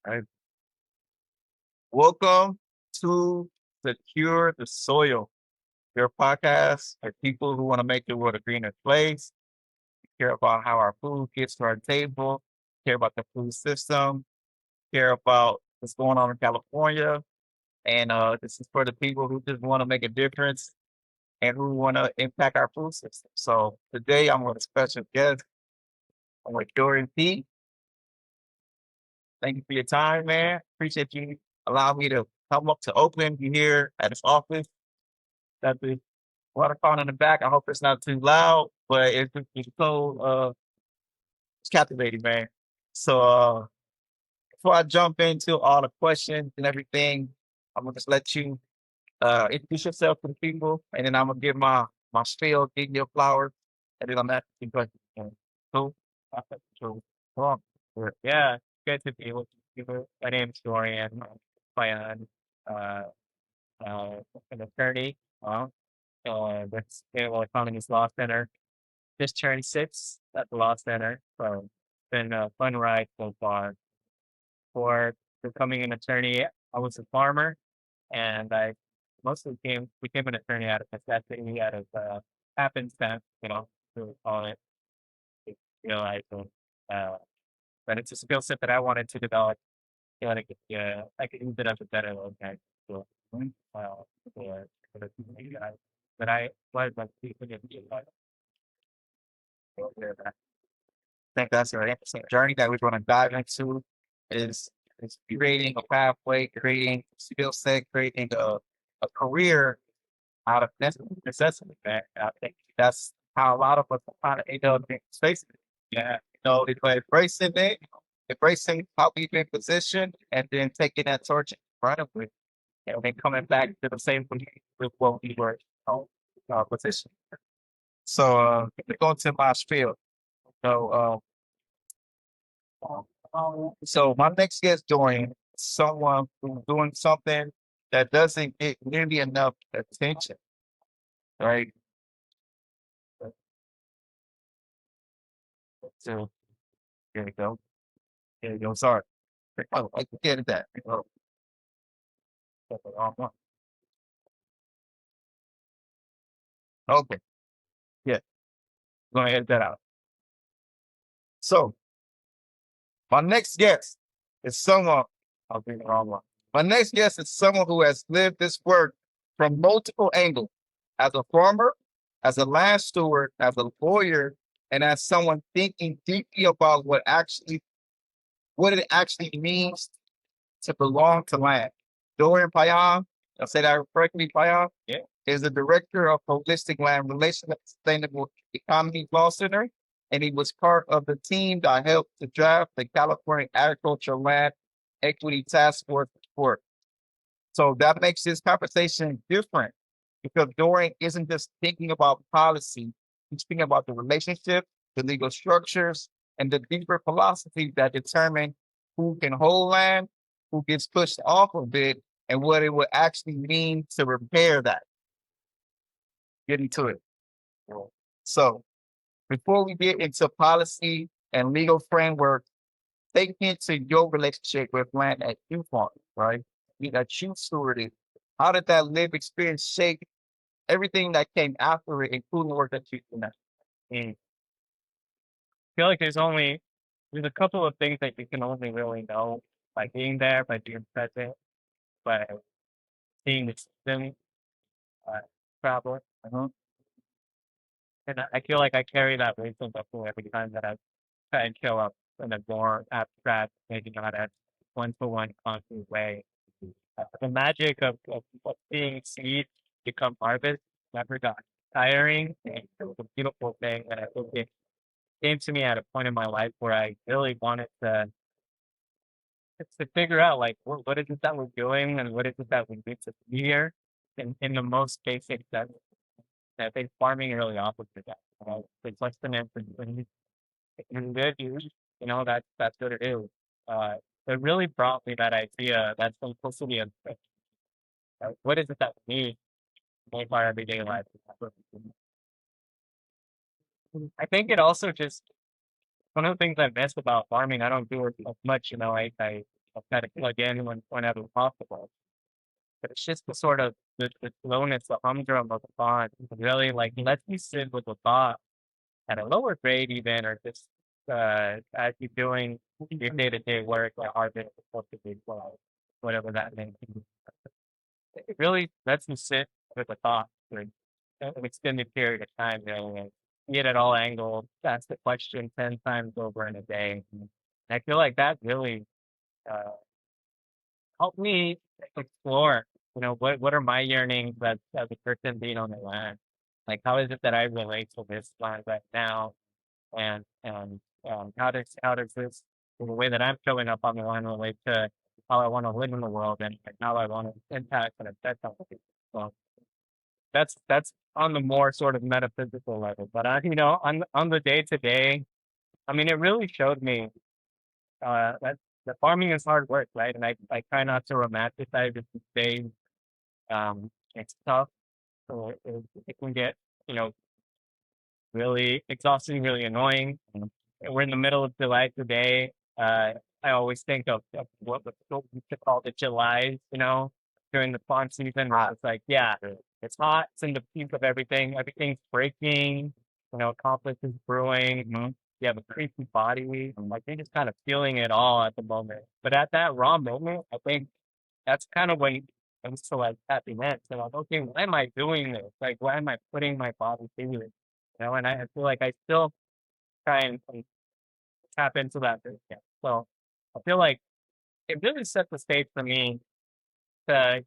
All right. Welcome to Secure the Soil, your podcast for people who want to make the world a greener place, care about how our food gets to our table, care about the food system, care about what's going on in California. And this is for the people who just want to make a difference and who want to impact our food system. So today I'm with a special guest. I'm with Dorian P. Thank you for your time, man. Appreciate you allowing me to come up to Oakland. You here at his office. Got the water fountain in the back. I hope it's not too loud, but it's so it's captivating, man. So before I jump into all the questions and everything, I'm gonna just let you introduce yourself to the people, and then I'm gonna give my spiel, give you a flower, and then I'm asking you questions. Cool. So, cool. Yeah, good to be with you. My name's Dorian. Payan, uh, uh, an attorney. With Sustainable Economies Law Center. Just turned 6 at the Law Center. So it's been a fun ride so far. For becoming an attorney, I was a farmer, and I mostly became an attorney out of necessity, out of happenstance, to call it. Realize, uh, but it's a skill set that I wanted to develop. Like, I could use it as a better okay. So, uh, for the people that I was like teaching it to I think that's an interesting journey that we're going to dive into. Is is creating a pathway, creating skill set, creating a career out of necessity. Man. I think that's how a lot of us kind of end up in space. Yeah, it's like embracing it, embracing how we've been positioned, and then taking that torch and running with, and then coming back to the same with what we were positioned. So we go to my spiel. So so my next guest Dorian, someone who's doing something that doesn't get nearly enough attention, right? So here you go. Here you go. Sorry. Oh, I get that. Oh, okay. Yeah. Go ahead and edit that out. So my next guest is someone, I'll be the wrong one. My next guest is someone who has lived this work from multiple angles as a farmer, as a land steward, as a lawyer, and as someone thinking deeply about what it actually means to belong to land. Dorian Payan, I'll say that correctly, Payan, Yeah. is the director of Holistic Land Relations at Sustainable Economy Law Center, and he was part of the team that helped to draft the California Agricultural Land Equity Task Force report. So that makes this conversation different because Dorian isn't just thinking about policy, he's thinking about the relationship, the legal structures, and the deeper philosophies that determine who can hold land, who gets pushed off of it, and what it would actually mean to repair that. Get into it. So before we get into policy and legal framework, take into your relationship with land at you farm, right? That you stewarded. How did that live experience shape everything that came after it, including the work that you did? Mm. I feel like there's a couple of things that you can only really know by being there, by being present, by seeing the system uh, travel. Uh-huh. And I feel like I carry that wisdom before every time that I try and show up in a more abstract, maybe not as one-to-one concrete way. The magic of seeing seeds become harvest never got tiring. And it was a beautiful thing. And I think it came to me at a point in my life where I really wanted to figure out like what is it that we're doing and what is it that we need to be here in the most basic sense. And I think farming really offers that. It's less than when in good use, that's what it is. Uh, it really brought me that idea, that simplicity of what is it that we need to make our everyday life. I think it also just one of the things I miss about farming. I don't do it as much, I I'll try to plug in whenever possible. But it's just the sort of the slowness, the humdrum of the thought really like lets me sit with the thought at a lower grade even, or just as you're doing your day-to-day work or harvest cultivate well, whatever that may be. It really lets me sit with the thought for an extended period of time, and see it at all angles, ask the question 10 times over in a day. And I feel like that really uh, helped me explore, what are my yearnings as a person being on the land? Like, how is it that I relate to this land right now? And how does this the way that I'm showing up on the line relate to how I want to live in the world and how I want to impact and affect other people. So that's on the more sort of metaphysical level. But on the day to day, I mean, it really showed me that the farming is hard work, right? And I try not to romanticize it these days. It's tough, so it can get you know really exhausting, really annoying. We're in the middle of July today. I always think of what we used to call the Julys, during the farm season. Where it's like, yeah, it's hot. It's in the peak of everything. Everything's breaking. Conflict is brewing. You have a creepy body. Like you're just kind of feeling it all at the moment. But at that raw moment, I think that's kind of when it comes to like happiness. And like, okay, why am I doing this? Like, why am I putting my body through it? And I feel like I still try and tap into that. Yeah. So I feel like it really set the stage for me to,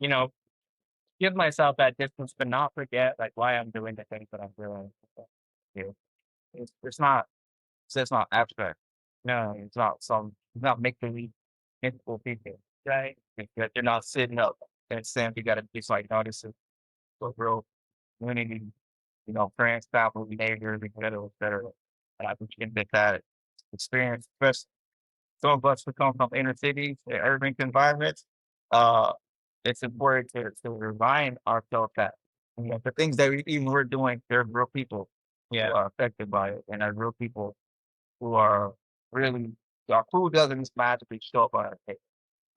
give myself that distance, but not forget like why I'm doing the things that I'm doing. So, yeah. It's not, it's not abstract. No, it's not make believe mythical people, right? Because you're not sitting up and saying you got to just like notice it for real community, friends, family, neighbors, et cetera. And I think you can get that experience. First, some of us who come from inner cities and urban environments, uh, it's important to remind ourselves that the things that even we're doing, there are real people who are affected by it, and there are real people who are really our food doesn't just magically show up on our table.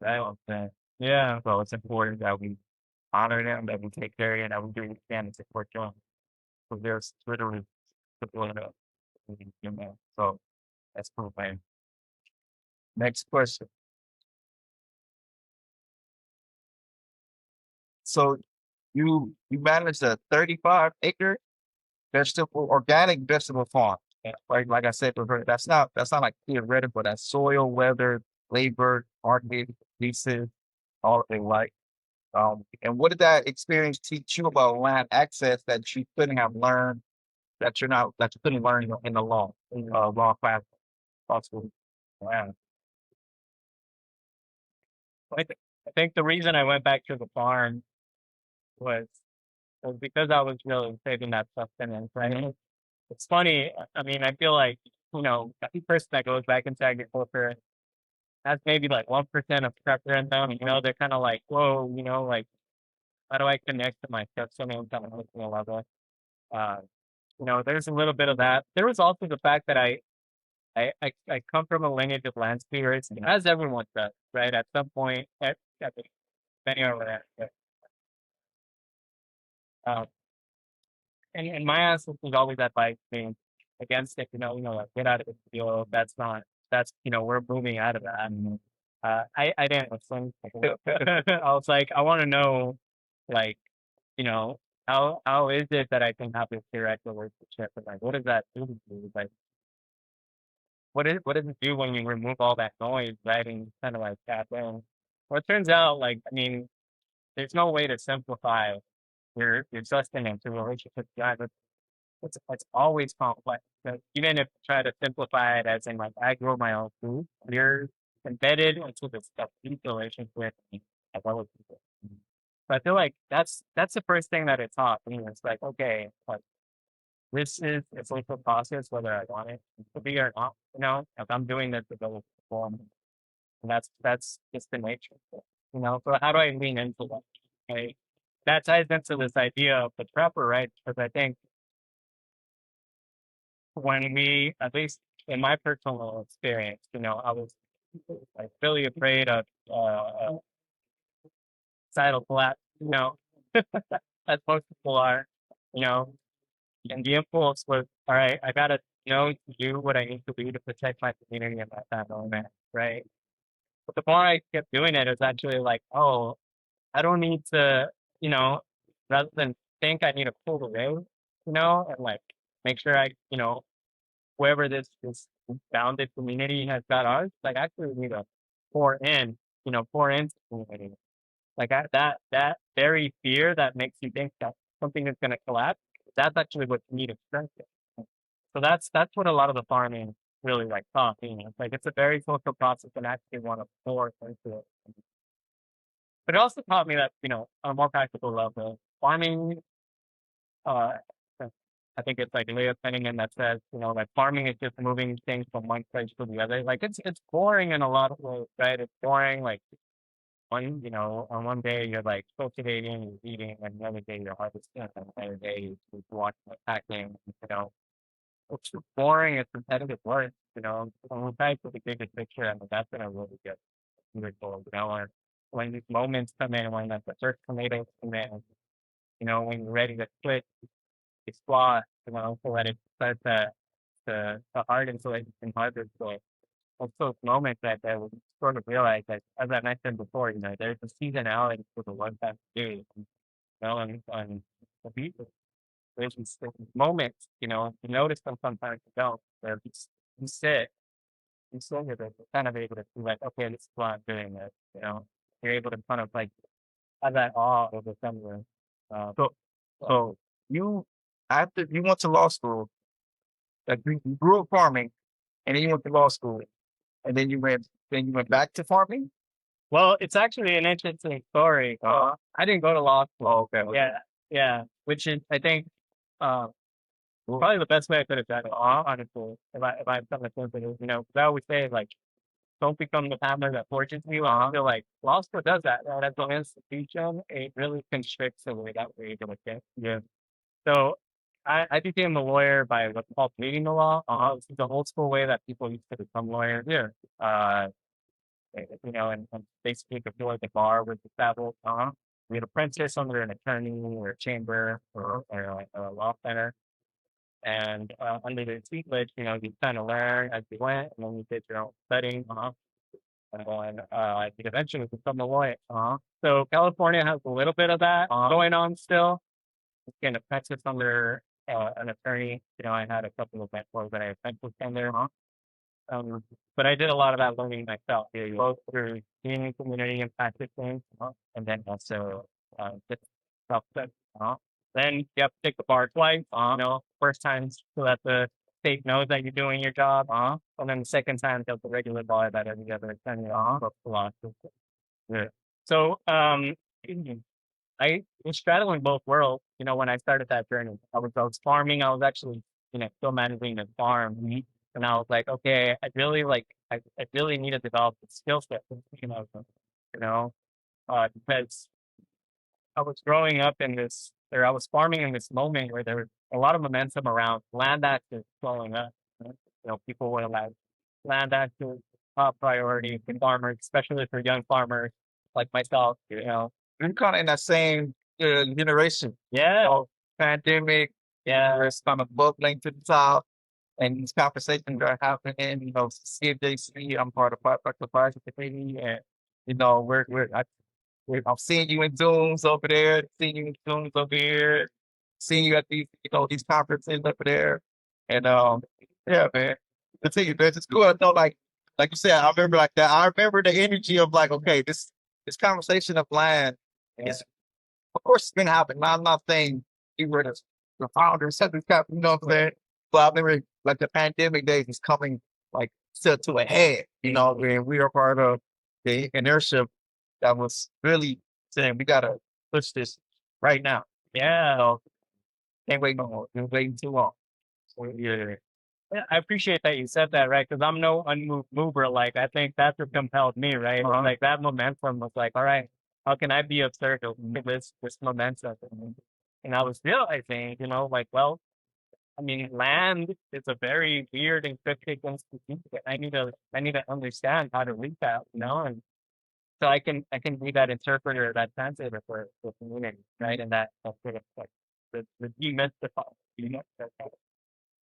Right? You know what I'm saying? Yeah. So it's important that we honor them, that we take care of them, that we do what we can to support them. So there's literally supporting us. So that's cool, man. Next question. So you manage a 35-acre organic vegetable farm. Yeah. Right, like I said before, that's not like theoretical. That's soil, weather, labor, market, leases, all of it. Like, and what did that experience teach you about land access that you couldn't have learned that you couldn't learn in the law class possible? Wow. I think the reason I went back to the farm was was because I was really saving that sustenance, right? It's funny. I mean, I feel like, every person that goes back into agriculture has maybe like 1% of prepper in them. They're kind of like, whoa, like, how do I connect to my sustenance on a personal level? Uh, there's a little bit of that. There was also the fact that I come from a lineage of land spirits, as everyone does, right? At some point, at the depending on where that. Um, and my ancestors always advised me against it, like get out of the field. We're moving out of that. And, I didn't listen. I was like, I want to know, like, you know, how is it that I can have this direct relationship? And like, what does that do to you? Like, what does it do when you remove all that noise, right? And kind of like tap in. Well, it turns out, like, I mean, there's no way to simplify your sustenance or relationship with God. It's always complex. But even if you try to simplify it as in like I grow my own food, you're embedded into this stuff deep relationship with other people. So I feel like that's the first thing that it taught me. It's like, okay, like this is a social process, whether I want it to be or not. If I'm doing this to go perform, and that's just the nature of it. So how do I lean into that? Right? That ties into this idea of the prepper, right? Because I think when we, at least in my personal experience, I was like really afraid of societal collapse, as most people are, you know, and the impulse was, all right, I gotta to do what I need to do to protect my community at that moment, right? But the more I kept doing it, it's actually like, oh, I don't need to, you know, rather than think I need to pull away, and like make sure whoever this bounded community has got us, like actually we need to pour in, pour into the community. Like that very fear that makes you think that something is going to collapse, that's actually what you need to strengthen. So that's what a lot of the farming really like taught me. It's like it's a very social process and actually want to pour into it. But it also taught me that, on a more practical level, farming, uh, I think it's like Leah Penningham that says, like farming is just moving things from one place to the other. Like it's boring in a lot of ways, right? It's boring. Like on one day you're like cultivating, you're eating, and the other day you're harvesting, and the other day you're watching, packing, it's just boring. It's repetitive work, When we try to the bigger picture, I mean, that's gonna really get beautiful, and when these moments come in, when like the first tomatoes come in, when you're ready to split, you squat, to let it start to harden so that you can harvest. So it's those moments that we sort of realize that, as I mentioned before, there's a seasonality to the one time period, and the people. There's these moments, you notice them sometimes you don't, where you sit, you sit with it, you're kind of able to be like, okay, this is why I'm doing this, you're able to kind of like have that awe over somewhere. So, so you after you went to law school, like you grew up farming, and then you went to law school, and then you went back to farming. Well, it's actually an interesting story. I didn't go to law school. Oh, okay. Yeah, yeah, which is, I think, uh, probably the best way I could have done it, honestly, if I done something, 'cause I always say, like, don't become the family that forces you. I feel like law school does that, right? As an institution, it really constricts the way that we're able to think. Yeah. So I became a lawyer by what's called reading the law. This is the old school way that people used to become lawyers. Yeah. Uh, and basically before the bar was established, we had apprentice under an attorney or a chamber or like a law center. And under the tutelage, you kind of learn as you went, and then you did your own studying, and then you eventually become a lawyer. So California has a little bit of that going on still. Again, apprentice under an attorney. I had a couple of mentors that I apprenticed under. But I did a lot of that learning myself, both through being in community and practicing, and then also just self-study. Then you have to take the bar twice. First time so that the state knows that you're doing your job. And then the second time, take the regular bar that every other attorney philosophy. Yeah. So I was straddling both worlds. When I started that journey, I was farming. I was actually still managing the farm, and I was like, okay, I really need to develop the skill set. You know, because I was growing up in this, or I was farming in this moment where there was a lot of momentum around land access flowing up. People were like, land access top priority for farmers, especially for young farmers like myself. You're kind of in that same generation. Yeah, Pandemic, yeah, where it's kind of bubbling to the top, and these conversations are happening. CFJC, I'm part of Project Committee, and I'm seeing you in Zooms over there, seeing you in Zooms over here, seeing you at these conferences over there, and yeah, man, continue, man. It's cool. I know, like you said, I remember like that. I remember the energy of like, okay, this conversation of land is, of course, it's been happening. I'm not saying you were the founder, something happening, you know what I'm saying? But I remember like the pandemic days is coming like still to a head, and we are part of the inertia that was really saying we gotta push this right now. yeah. So can't wait no more. Been waiting too long. So, yeah. Yeah, I appreciate that you said that, right? Because I'm no unmoved mover. Like, I think that's what compelled me, right? Like that momentum was like, all right, how can I be of service with this momentum? And I was realizing, like, well, I mean, land is a very weird and cryptic institution. I need to understand how to read that, and so I can be that interpreter, that translator for community, right? And that sort of like the demystify, that kind of-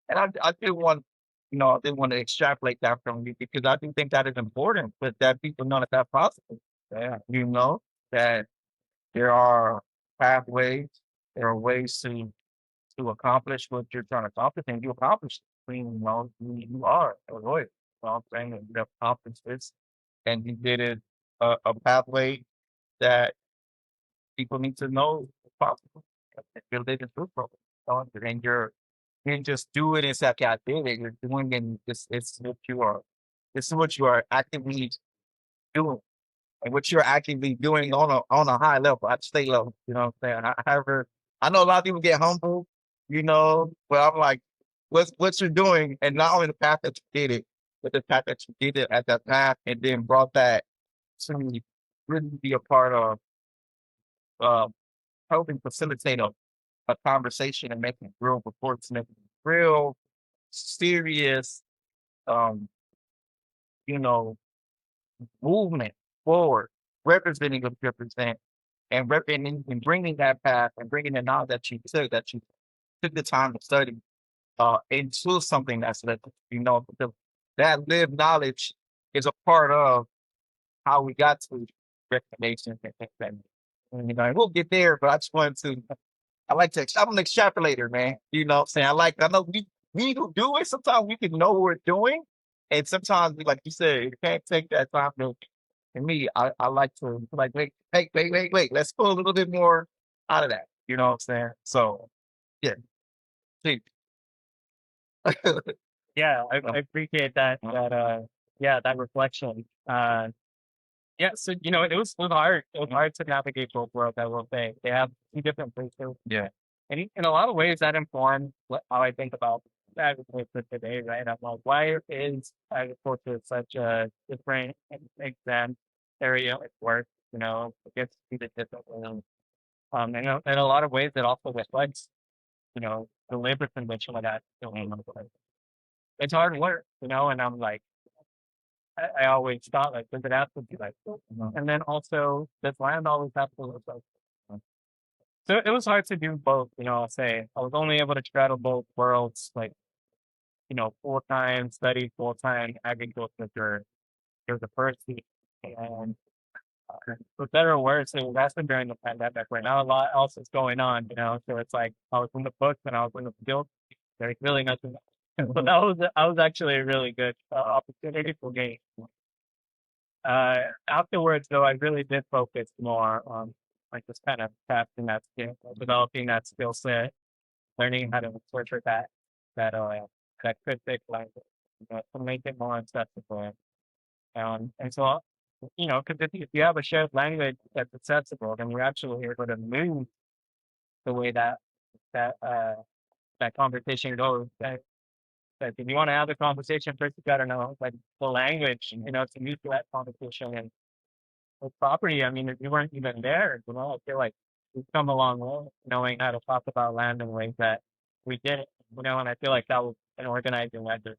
And I do want, I do want to extrapolate that from you because I do think that is important, but that people know that that's possible. yeah, That there are pathways, there are ways to accomplish what you're trying to accomplish, and you accomplish it. I mean, you are a lawyer. I'm saying that you have accomplished this, and you did it a pathway that people need to know is possible. If you're living through problems, and you didn't just do it and say, "Okay, I did it." You're doing it. And it's what you are. This is what you are actively doing, and what you're actively doing on a high level, at state level. You know what I'm saying? However, I know a lot of people get humble, but I'm like, what you're doing, and not only the path that you did it, but the fact that you did it at that path, and then brought that to really be a part of uh, helping facilitate a conversation and making real reports, making real serious, um, you know, movement forward, representing what you represent, and bringing that path and bringing the knowledge that you took the time to study into something that's lived, because that lived knowledge is a part of how we got to recommendations and things like that. And we'll get there, but I just wanted to I'm an extrapolator, man. You know what I'm saying? I know we who do it, sometimes we can know what we're doing. And sometimes we, like you said, you can't take that time to, and me, I like to like, wait. Let's pull a little bit more out of that. You know what I'm saying? So yeah. See. yeah. I appreciate that. Yeah, that reflection. Yeah. So it was hard. It was hard to navigate both worlds. I will say they have two different places. Yeah. And in a lot of ways, that informs how I think about agriculture today, right? I'm like, why is agriculture such a different and exam area of work? It gets treated differently. In a lot of ways, it also reflects, the labor convention of that. It's hard work, and I'm like, I always thought, like, does it have to be like this? And then also, does land always have to look like this? So it was hard to do both, I'll say. I was only able to straddle both worlds, like, full time study, full time agriculture for the first year. And for better or worse, that's been during the pandemic. Right now, a lot else is going on, So it's like I was in the books and I was in the field. There's really nothing. But that was actually a really good opportunity for me. Afterwards, though, I really did focus more on like just kind of crafting that skill, developing that skill set, learning how to interpret that uh that cryptic language, to make it more accessible. And so because if you have a shared language that's accessible, then we're actually able to move the way that that conversation goes. That if you want to have the conversation, first you got to know like the language, to use that conversation. And with property, I mean, if you weren't even there, I feel like we've come a long way knowing how to talk about land in ways that we didn't, and I feel like that was an organizing measure.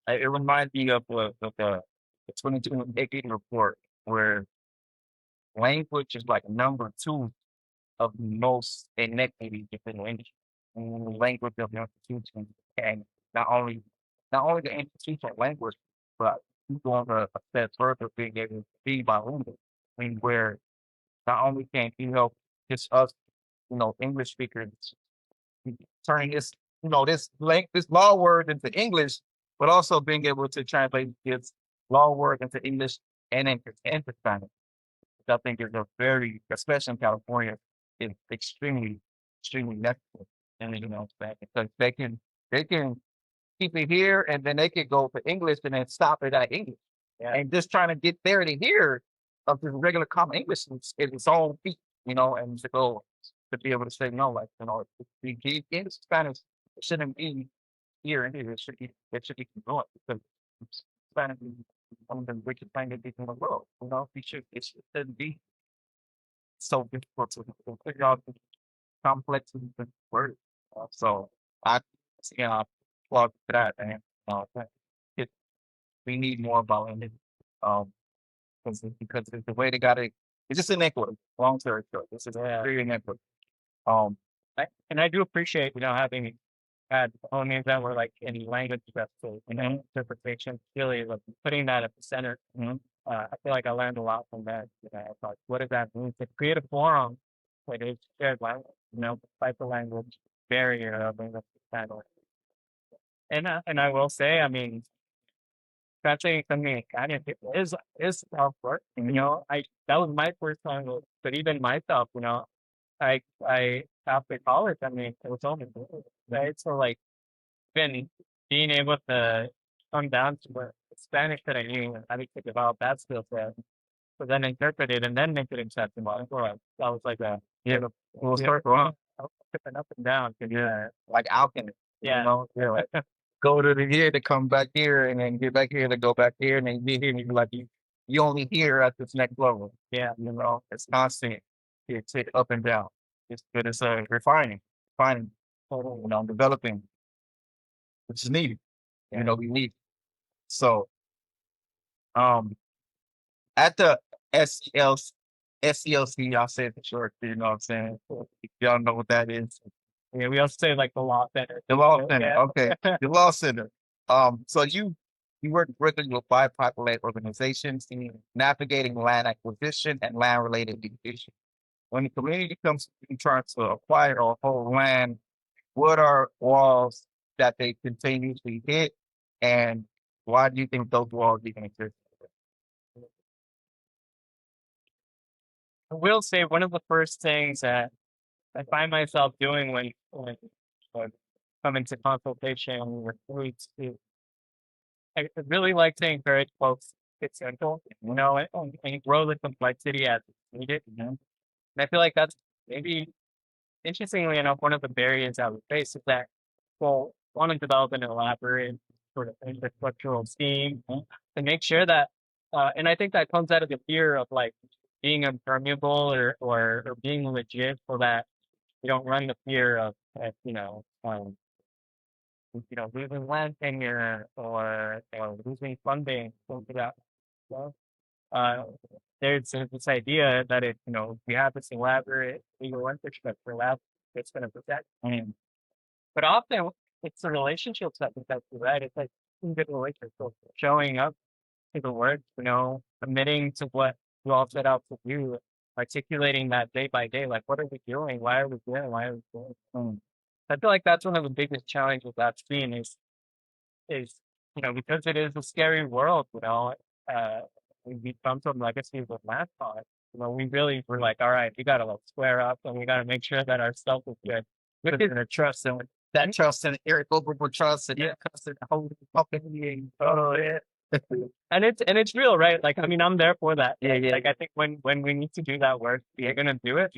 It reminds me of the 22 report where language is like number two of the most inequity within the industry. And the language of the institution, and not only the institutional language, but people on a step further being able to be bilingual. I mean, where not only can you help just us, English speakers turning this law word into English, but also being able to translate this law word into English and into Spanish. Which I think is a very, especially in California, is extremely necessary. And because they can keep it here, and then they can go to English and then stop it at English. Yeah. And just trying to get there to here of the regular common English is its own feat, and to go to be able to say no, like, in Spanish, it shouldn't be here and here. It should be going because Spanish is one of the richest languages in the world. It shouldn't be so difficult to figure out the complexities of words. So I yeah, plug that and it, we need more about it. Um, because the way they got it, it's just inequity. Long story short, this is very inequity. And I do appreciate having had opinions that were like in language vessel, interpretation, really like putting that at the center. I feel like I learned a lot from that. I thought, what does that mean to create a forum where there's shared language, fight the language barrier of English title. And I will say, I mean, translating something kind of is tough work. I that was my first time, but even myself, I after college, I mean, it was only right. So like, been being able to come down to where Spanish that I knew and having to develop that skill set, but then interpret it and then make it acceptable. That was like a we'll start wrong, tipping up and down. Like alchemy. Like go to the here to come back here and then get back here to go back here and then be here and you're like you only here at this next level. It's constant. It's up and down. It's refining, developing, which is needed. We need. So um at the SEL SELC, y'all said the short, you know what I'm saying? If y'all know what that is. Yeah, we also say like the law center. The law center, okay. The law center. So you work regularly with five populate organizations in navigating land acquisition and land related issues. When the community comes in trying to acquire or hold land, what are walls that they continuously hit, and why do you think those walls even exist? I will say one of the first things that I find myself doing when come into consultation with groups is I really like to encourage folks it's simple, and grow the complexity as needed. And I feel like that's maybe interestingly enough, one of the barriers that we face is that, well, want to develop an elaborate sort of infrastructural scheme to make sure that, and I think that comes out of the fear of like being impermeable or being legit so that you don't run the fear of losing land tenure or losing funding, things like that. Well, uh, there's this idea that we have this elaborate legal infrastructure lab that's going to protect. But often it's the relationships that protect you, right? It's like good relationships, so showing up to the work, committing to what you all set out to do, articulating that day by day, like what are we doing? Why are we doing? Why are we doing? I feel like that's one of the biggest challenges I've seen is because it is a scary world, uh, we come from legacies of mascots. We really were like, all right, we gotta like square up and we gotta make sure that our stuff is good. We're gonna trust and that trust and irrevocable trust and trust and the whole fucking and it's real, right? Like, I mean, I'm there for that. Like, I think when we need to do that work, we're gonna do it.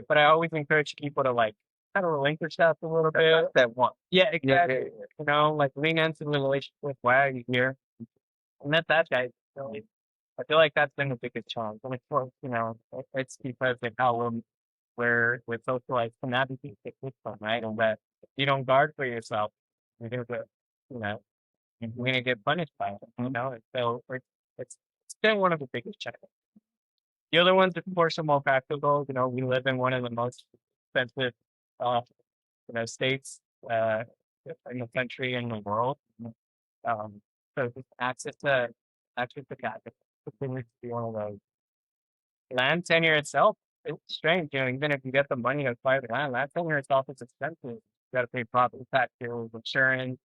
But I always encourage people to like kind of relinquish that a little bit. That one. Yeah, exactly. Like lean into the relationship. Why are you here? And let that guy. I feel like that's been the biggest challenge. And of course, it's because of how we're socialized to navigate the system, right? And that if you don't guard for yourself, you're gonna get, you know, you're gonna get punished by it. And so it's been one of the biggest challenges. The other ones, of course, are more practical. We live in one of the most expensive, uh, states in the country and the world. Um, so just access to capital continues to be one of those. Land tenure itself, it's strange. Even if you get the money to acquire the land tenure itself is expensive. You got to pay property taxes, insurance.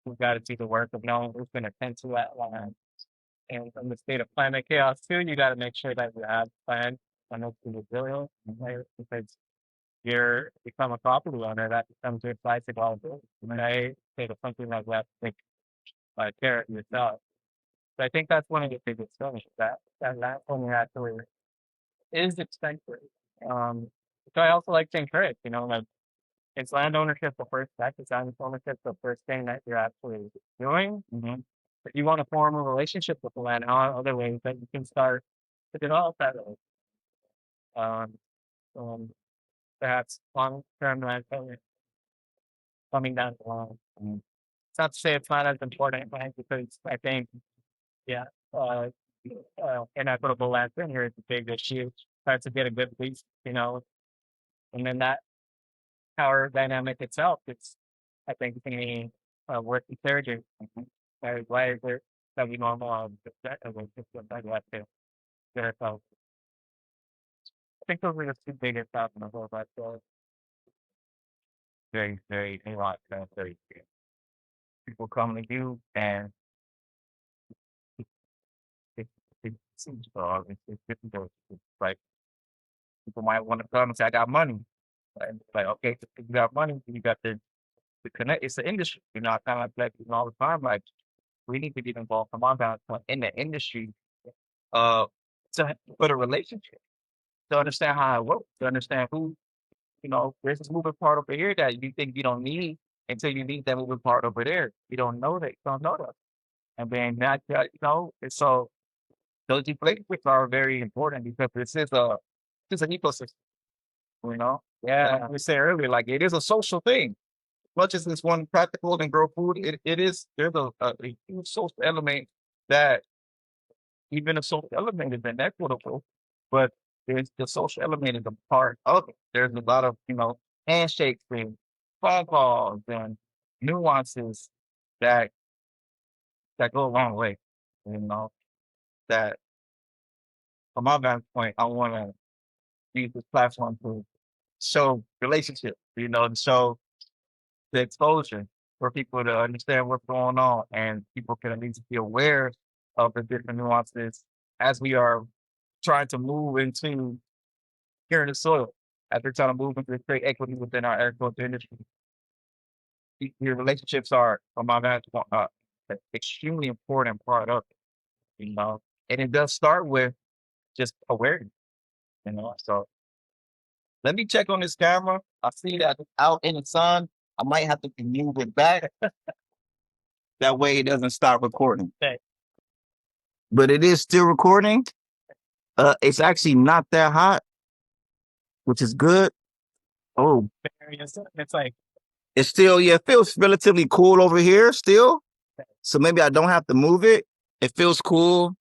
You've got to do the work of knowing who's going to tend to that land. And in the state of climate chaos too, you got to make sure that you have plans on those resilient, right? Because you're become a property owner, that becomes your classic liability. When I say to something like that, think care of yourself. So I think that's one of the biggest things that land tenure actually is expensive. Um, so I also like to encourage, like it's land ownership the first step. It's land ownership the first thing that you're actually doing. But you want to form a relationship with the land, how are other ways that you can start to develop that relationship. Um, um, perhaps long-term land tenure coming down the line. It's not to say it's not as important, right? Because I think, yeah, uh, inequitable land tenure is a big issue. Hard to get a good lease, and then that power dynamic itself, it's, I think, being worth considering. Why is it that we normalize that as a system like that too? So I think those are the two biggest problems of that. So very, very, a lot of very people come to you and it, it seems it's difficult. It's like people might want to come and say, I got money. And it's like, okay, if you got money, you got the connect. It's the industry. I kind of like all the time. Like, we need to get involved from our standpoint in the industry uh, to for the relationship, to understand how it works, to understand who, there's this moving part over here that you think you don't need until you need that moving part over there. You don't know that. You don't know that. And then that, and so those relationships are very important because this is an ecosystem, Yeah. Like we said earlier, like it is a social thing. Much as it's one practical and grow food, there's a huge social element that even the social element is inequitable, but there's the social element is a part of it. There's a lot of, handshakes and phone calls and nuances that go a long way. You know, that from my vantage point, I wanna use this platform to show relationships, to show the exposure for people to understand what's going on and people can at least be aware of the different nuances as we are trying to move into here in the soil, as we're trying to move into create equity within our agriculture industry. Your relationships are, from my vantage point, an extremely important part of it, and it does start with just awareness, So let me check on this camera. I see that it's out in the sun. I might have to move it back. That way it doesn't stop recording. Okay. But it is still recording. It's actually not that hot, which is good. Oh, it's like it's still, yeah, it feels relatively cool over here still. So maybe I don't have to move it. It feels cool.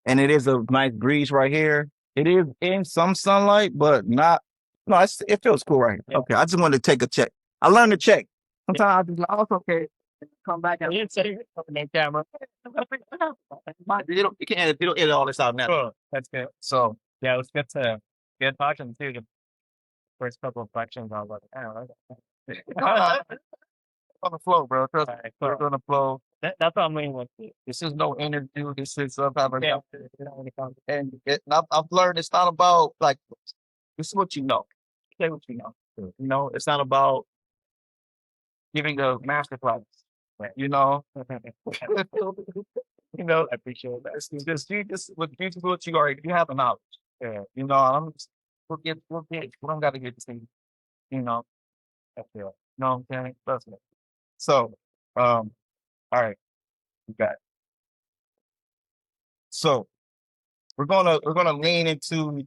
And it is a nice breeze right here. It is in some sunlight, but not. No, it feels cool right here. Yeah. Okay, I just wanted to take a check. I learned to check. Sometimes I just like, oh, okay. Come back and you say on the camera. You can't edit all this out now. Oh, that's good. So yeah, it was good talking too. The first couple of questions, I was like, I don't know. On the flow, bro. Trust me. We're on the flow. That's what I'm meaning with. This is no interview. This is some type of and I've learned it's not about like this is what you know. Say what you know. It's not about giving a master class. You know, I appreciate that. It's just what you already you have the knowledge. Yeah, I'm just, we don't got to get this thing. I feel. You know what I'm saying? Trust me. So, all right, we got it. So we're gonna lean into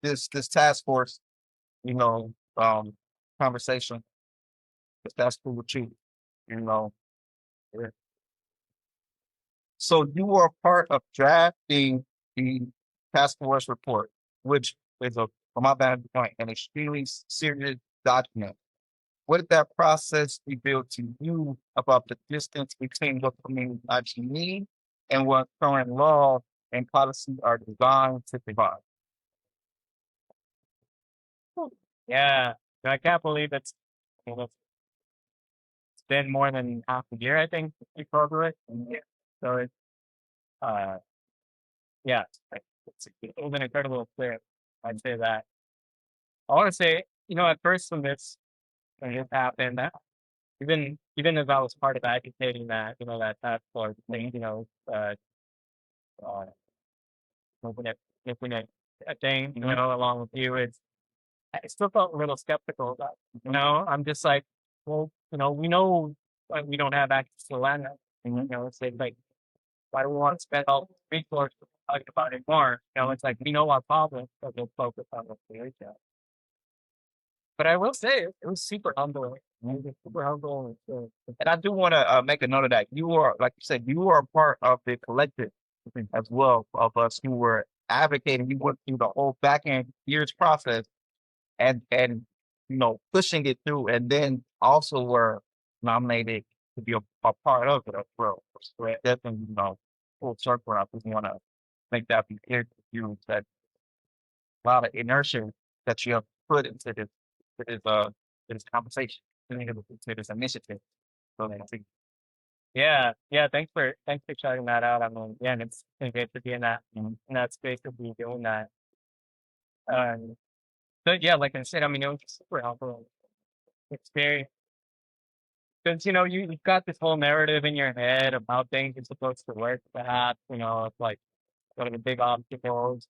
this task force, you know, um, conversation. If that's cool with you, you know. Yeah. So you are part of drafting the task force report, which is from my vantage point, an extremely serious document. What did that process reveal to you about the distance between what communities actually need and what current law and policy are designed to provide? Yeah, I can't believe it's been more than half a year, I think, before it. Yeah. So it's uh yeah, it's been incredible clear. I'd say that. I want to say, at first when this happened, even if I was part of agitating that, that task force thing, uh, moving it, moving it, a thing, along with you, I still felt a little skeptical about it. I'm just like, well, we know like, we don't have access to land. It's like, why do we want to spend all the resources talking about it more? It's like, we know our problems, so we'll focus on the solution. but I will say it was super humbling. It was super humbling. And I do want to make a note of that. You are, like you said, you are a part of the collective as well of us who were advocating. You went through the whole back end years process and pushing it through, and then also were nominated to be a part of it as well. So it definitely, full circle. I just want to make that be clear to you that a lot of inertia that you have put into this conversation, into this initiative. So that's Yeah, yeah. Thanks for shouting that out. I mean, yeah, and it's great to be in that space to be doing that. Um, but yeah, like I said, I mean, it was super helpful. It's very because you've got this whole narrative in your head of how things are supposed to work. Perhaps it's like one of the big obstacles.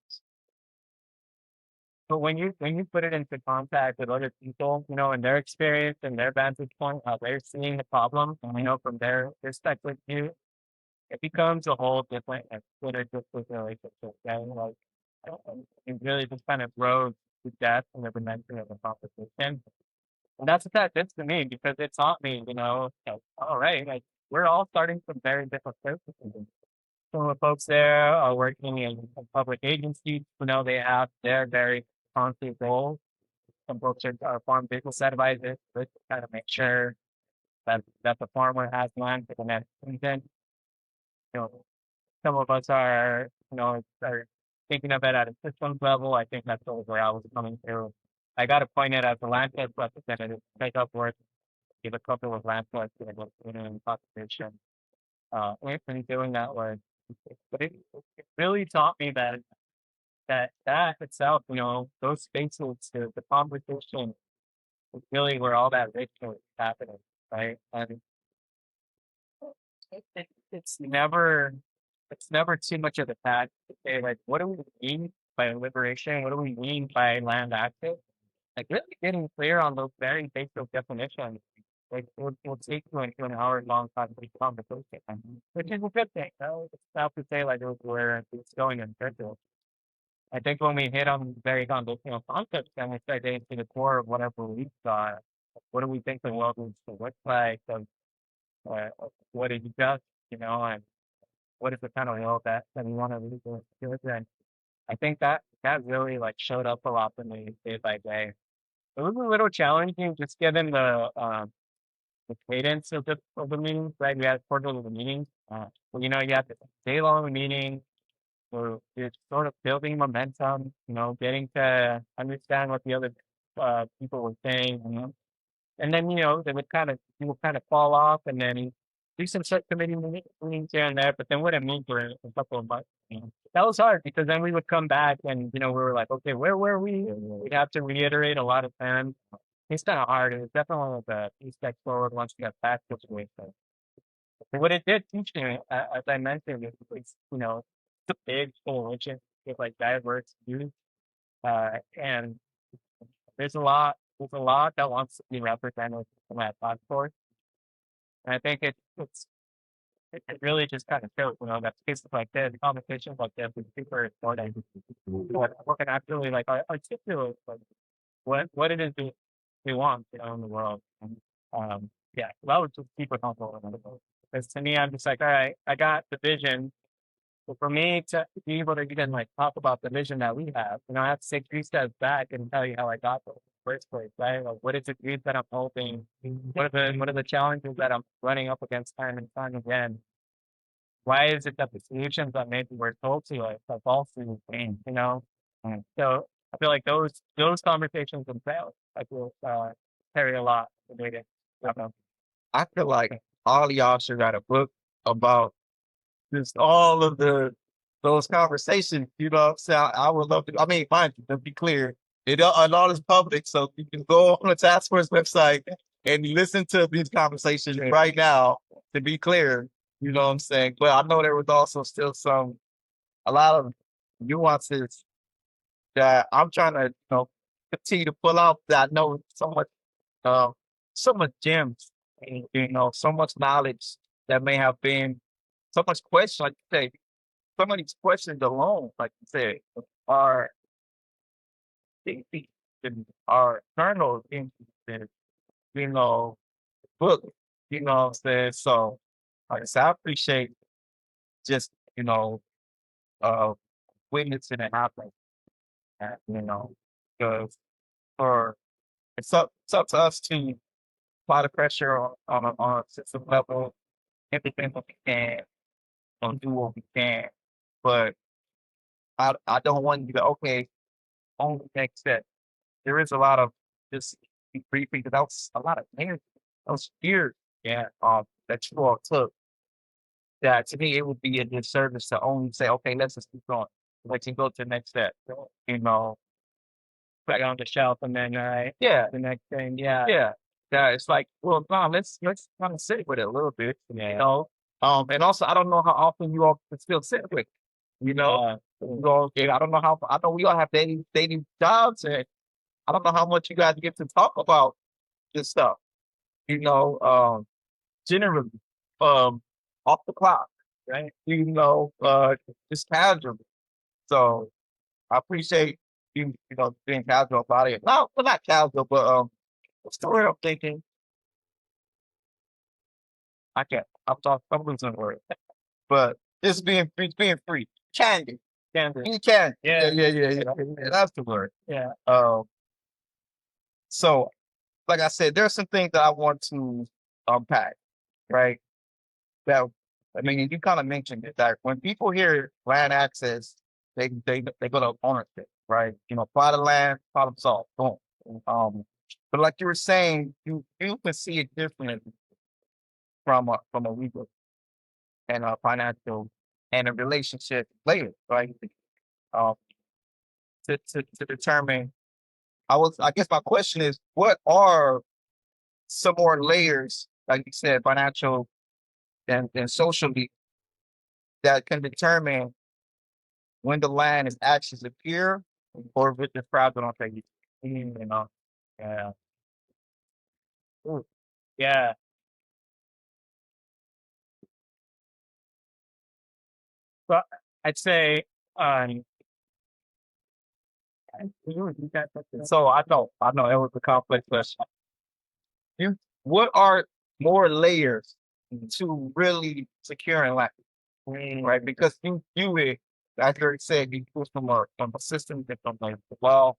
But when you put it into contact with other people, and their experience and their vantage point, how they're seeing the problem, from their perspective view, it becomes a whole different and synergistic relationship. And like it really just kind of grows to depth and the dimension of the conversation. And that's what that did to me because it taught me, like, all right, like we're all starting from very different places. Some of the folks there are working in public agencies. They have their very concrete goals. Some folks are farm business advisors, to kind of make sure that the farmer has land for the next season. You know, some of us are thinking of it at a systems level. I think that's where I was coming through. I got appointed as a land trust representative to take up work with a couple of land trusts in conservation. And doing that work, but it really taught me that itself, those spaces, the conversation is really where all that ritual is happening, right? And it's never too much of a task to say like, what do we mean by liberation? What do we mean by land access? Like really getting clear on those very basic definitions. Like will take you into an hour long conversation, which is a good thing. It's not to say like where it's going in circles. I think when we hit on very foundational concepts and we start getting to the core of whatever beliefs are, what do we think the world needs to look like? Uh, what is just, and what is the kind of world that we want to leave with children? I think that really like showed up a lot for me day by day. It was a little challenging just given the cadence of the meetings, right? We had quarterly meetings. You have the day long meeting. So it's sort of building momentum, getting to understand what the other people were saying, and then they would you would kind of fall off, and then do some subcommittee meetings here and there. But then what it mean for a couple of months, that was hard because then we would come back and we were like, okay, where were we? We'd have to reiterate a lot of times. It's kind of hard. It was definitely the few steps forward once we got past the situation. But what it did teach me, as I mentioned, is it's a big coalition with like diverse views, and there's a lot that wants to be represented in that platform. And I think it really just kind of shows, that spaces like this, conversations like this is super important. What can actually like articulate like what it is we want, in the world. And, yeah, so that was just super helpful. Because to me, I'm just like, all right, I got the vision. So for me to be able to even like talk about the vision that we have, I have to take 3 steps back and tell you how I got there in the first place, right? Like what is the dreams that I'm hoping? What are the challenges that I'm running up against time and time again? Why is it that the solutions that maybe we're told to us are false in pain? So I feel like those conversations themselves like will carry a lot of weight. I don't know. I feel like all y'all should write a book about just all of those conversations. So I would love to. I mean, mind you, to be clear, all is public, so you can go on the task force website and listen to these conversations right now. To be clear, you know what I'm saying. But I know there was also still a lot of nuances that I'm trying to continue to pull out. That I know uh, so much gems, and, so much knowledge that may have been so much question, like you say, some of these questions alone, like you said, are in our internal interested, book, what I'm saying? So, like I said, I appreciate just, uh, witnessing it happen, because for it's up to us to apply the pressure on a system level, everything what we can, do what we can. But I don't want you to, okay, on the next step. There is a lot of just briefing, because that was a lot of energy. That was fear, yeah, that you all took. That to me, it would be a disservice to only say, okay, let's just keep going. Let you go to the next step. You know, Back on the shelf and then yeah, the next thing, yeah. yeah. Yeah, it's like, well, no, let's kind of sit with it a little bit, Yeah. And also, I don't know how often you all can still sit with, it, and I don't know how. I know we all have daily jobs, and I don't know how much you guys get to talk about this stuff. You know, generally, off the clock, right? Just casually. So I appreciate being casual about it. No, well, not casual, but what's the word I'm thinking? I can't. I'm losing the word. But it's being free. Candid. Candid. You can. Yeah. Yeah. That's the word. Yeah. So like I said, there's some things that I want to unpack, right? That I mean, you kind of mentioned it that when people hear land access, they go to ownership, right? Buy the land, problem solved, boom. But like you were saying, you can see it differently from a legal and a financial and a relationship layer, right? Um, to determine. I guess my question is, what are some more layers, like you said, financial and socially, that can determine when the land is actually secure or if it's described on paper. Yeah. Ooh, yeah. Well, I'd say, you got that. So I know it was a complex question. What are more layers to really securing land, right? Because as you said, you go from a system that from like well,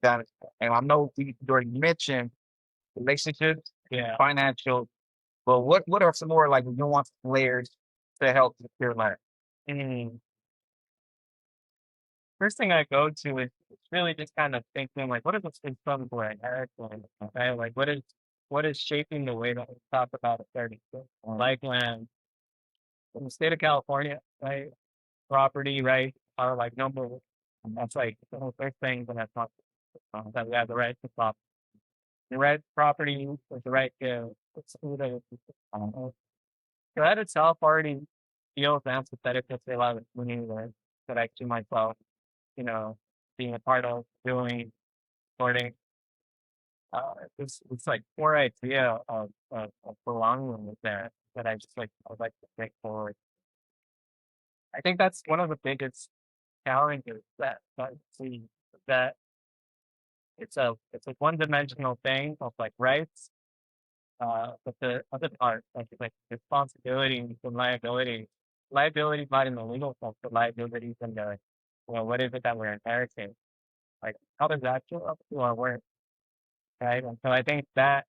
that, and I know we already mentioned relationships, Yeah. financial, but what are some more like nuanced layers to help secure land? Mm. First thing I go to is really just kind of thinking like, what is the system we're inheriting? Okay, like what is shaping the way that we talk about a certain thing? Like land in the state of California, right? Property, right? Are like number one. And that's like the first thing that I talk that we have the right to stop. The right property with the right to so that itself already feels empathetic to a lot of money that I to myself, you know, being a part of doing sorting. It's like core idea of belonging with that I just like I would like to take forward. I think that's one of the biggest challenges that I see that it's a one dimensional thing of like rights, but the other part like responsibility and liability. Liability not in the legal sense, but liabilities in the what is it that we're inheriting? Like how does that show up to our work? Right. And so I think that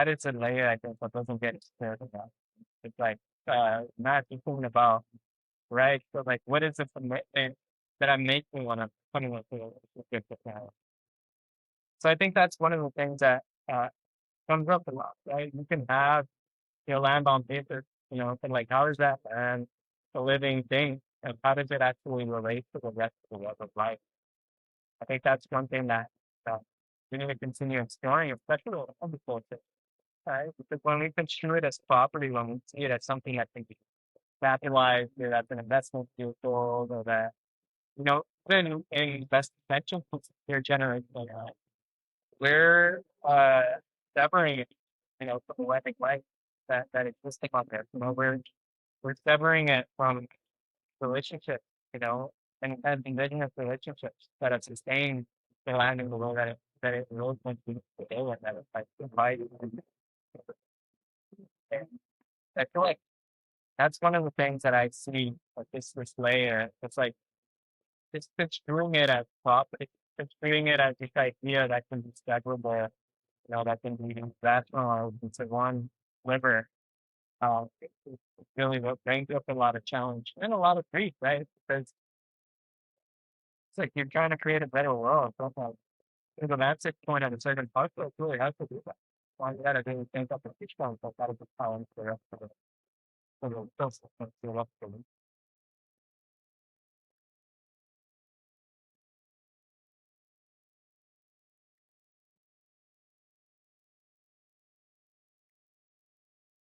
is a layer I think that doesn't get explored enough. It's like not just thinking about right. So like what is the commitment that I'm making when I'm putting into a good now? So I think that's one of the things that uh comes up a lot, right? You can have your land on paper, but like how is that land a living thing? And how does it actually relate to the rest of the web of life? I think that's one thing that uh, we need to continue exploring, especially with agriculture, right? Because when we construe it as property, when we see it as something that can be capitalized, or that's an investment vehicle, or that, then an investment potential for their generation, we're severing it, from the wedding life that existing on there. We're severing it from relationships, and indigenous relationships that have sustained the land in the way that it really wants to be today, and that it's like divided. And I feel like that's one of the things that I see with this layer. It's like it's construing it as prop, it's construing it as this idea that can be schedulable, that can be rational into one liver. It really what brings up a lot of challenge and a lot of grief, right? Because it's like you're trying to create a better world. So like, there's a magic point at a certain part, so it's really hard to do that. Well, you gotta do things up the each one, so that'll be challenge for the rest of the system to look for them.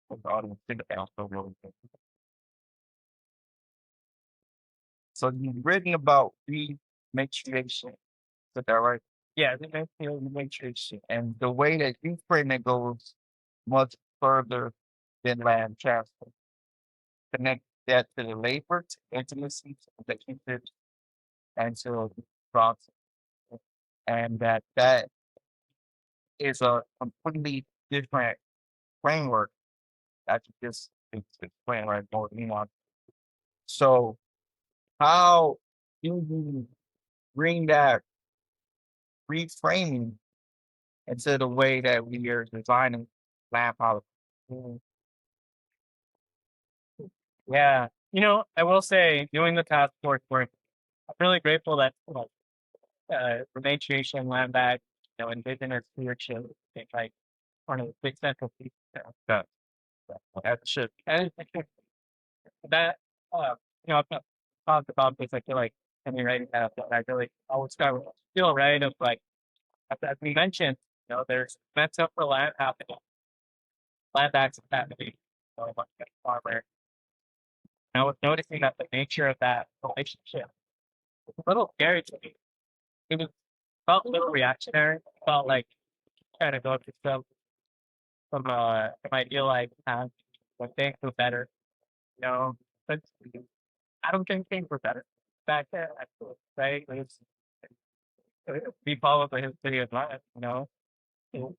For the audience, think also really good. So you've written about rematriation. Is that right? Yeah, it makes you rematriation. And the way that you frame it goes much further than land transfer. Connect that to the labor, to intimacy, to the kinship, and to the process. And that is a completely different framework that you just explained right more than one. So how do you bring that reframing into the way that we are designing land policy? Mm. Yeah. I will say, doing the task force work, I'm really grateful that rematriation, land back, indigenous stewardship, it's like one of the big central pieces there. That, that should And that, uh, I've talked about this, I feel like, in me writing that, but I really always start feel right of like, as we mentioned, there's events up for land happening, land acts happening, like a farmer. And I was noticing that the nature of that relationship was a little scary to me. It was felt a little reactionary. It felt like trying to go to some idealized path when things were better. You know, but I don't think things were better back then. I feel right. We followed the history of life. It,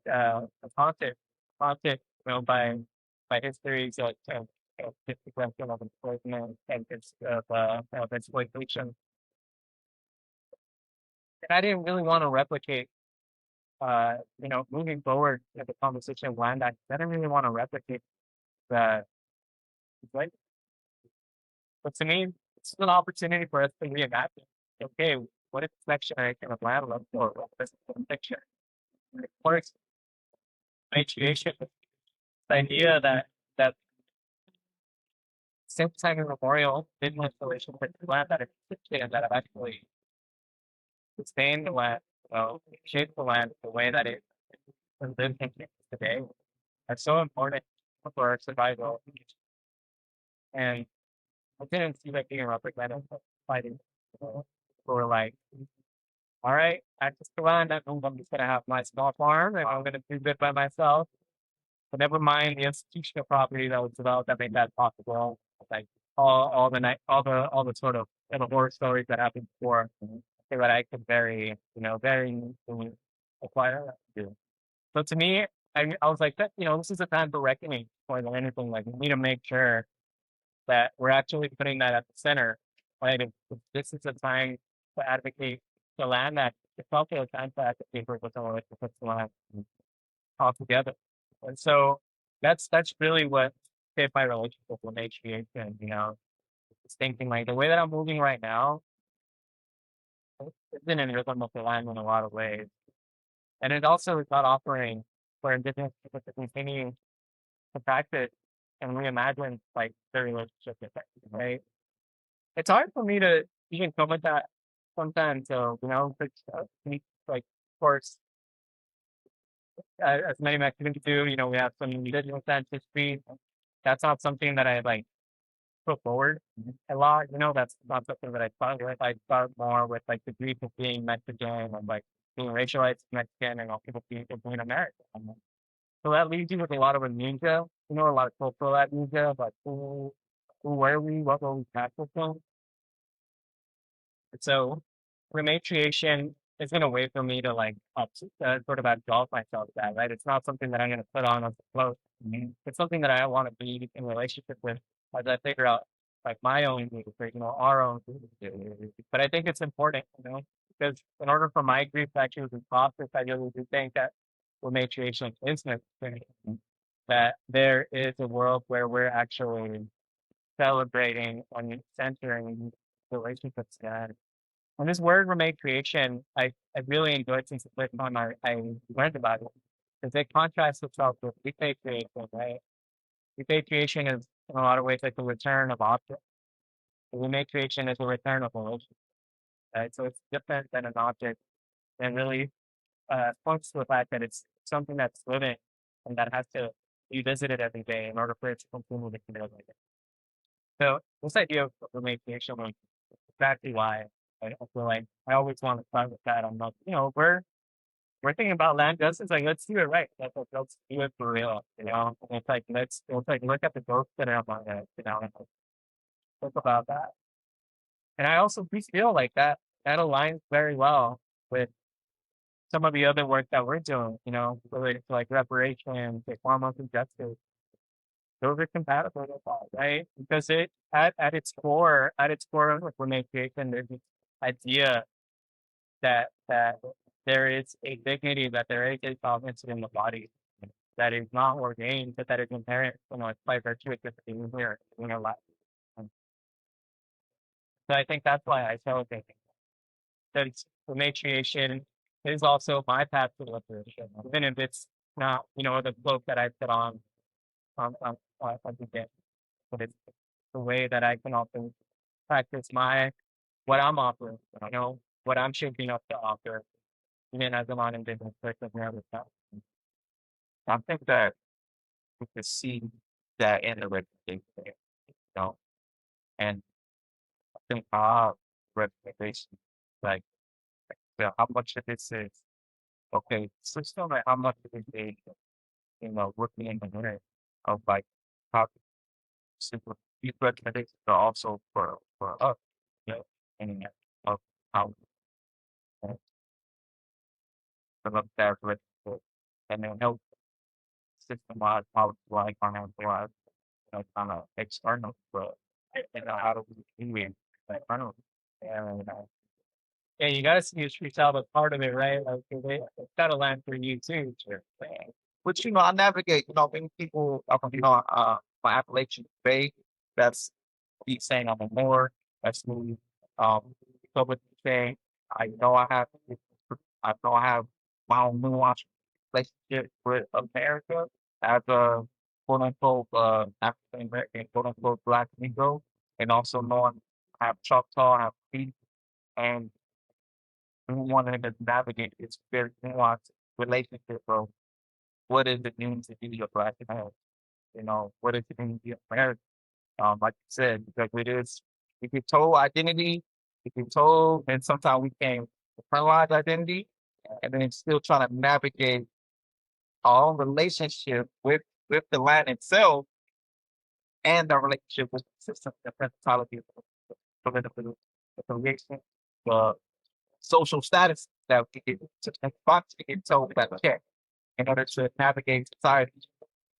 the haunted, by history, dispossession of employment and it's of exploitation. And I didn't really want to replicate. Moving forward in the conversation of land, I didn't really want to replicate the right. But to me, it's an opportunity for us to reimagine. Okay, what is the section of land look for? What is the picture? Of course, matriation, the idea that since time immemorial, been installation with land that existed and that have actually sustained the land, shaped the land the way that it lives in today. That's so important for our survival. And I didn't see that being represented fighting for like, all right, I just go on that I'm just gonna have my small farm and I'm gonna do good by myself. But never mind the institutional property that was developed that made that possible. Like all the night all the sort of little horror stories that happened before so that I could very easily acquire that too. So to me, I was like that, this is a time for reckoning more than anything. Like we need to make sure that we're actually putting that at the center. Right? If this is a time to advocate the land act, it's also a time to advocate for what's all right to put the land all together. And so that's really what shaped my relationship with HVAC. It's thinking like the way that I'm moving right now, it's been in rhythm with the land in a lot of ways. And it also is not offering for indigenous people to continue to practice and reimagine like their relationship with it, right? It's hard for me to even come with that sometimes. So, like, of course, as many Mexicans do, we have some indigenous ancestry. That's not something that I like put forward a lot. That's not something that I thought with. I thought more with like the grief of being Mexican and like being racialized Mexican and all people being American. So that leaves you with a lot of amnesia, a lot of cultural amnesia, like who were we, what were we practicing? So rematriation it's been a way for me to like sort of absolve myself of that, right? It's not something that I'm going to put on as a clothes. It's something that I want to be in relationship with as I figure out like my own needs, or, our own needs. But I think it's important, because in order for my grief to actually be processed, I really do think that rematriation is necessary. That there is a world where we're actually celebrating and centering relationships. And this word rematriation, I really enjoyed since the first time I learned about it, because it contrasts itself with repatriation, right? Repatriation is in a lot of ways like the return of objects. Rematriation is a return of relationship, right? So it's different than an object, and really points to the fact that it's something that's living and that has to be visited every day in order for it to continue to connect. So this idea of rematriation was exactly why I feel like I always want to start with that. I'm not, we're thinking about land justice, like let's do it right. Let's do it for real. And it's like let's like look at the ghosts that are among us, and think about that. And I also we feel like that aligns very well with some of the other work that we're doing, related to like reparations, like hormones and justice. Those are compatible with that, right? Because it at its core of rematriation, there's this idea that there is a dignity, that there is a sovereignty in the body that is not ordained, but that is inherent, it's by virtue of just being here in our life. And so I think that's why I celebrate it. That it's rematriation is also my path to liberation, even if it's not, the cloak that I put on the day, but it's the way that I can also practice what I'm offering, what I'm shaping up to offer, even as a non-indigenous person here on the South. I think that we can see that in the representation, and I think our representation, like, how much of this is okay, system, like how much of it is, working in the minute of like how simple these recommendations are also for us, and of how uh, some of that and then help system-wide, policy-wide, financial-wide, kind of external, but how do we do it internal? And Yeah, you gotta see your streets out as part of it, right? Like it's gotta land for you too. Sure. which I navigate. Many people, my Appalachian Bay. That's me saying I'm a Moor. That's me, public saying I know I have, I know I have my own nuanced relationship with America as a quote unquote African American, quote unquote Black Negro, and also knowing I have Choctaw, I have Creek, and we wanted to navigate this very nuanced relationship of what does it mean to be a Black man? What does it mean to be American? Like you said, because it is, we get told identity, we get told, and sometimes we can't internalize identity, and then still trying to navigate our own relationship with the land itself and our relationship with the system, the principality of the political affiliation, the social status that we get to get told that check in order to navigate society.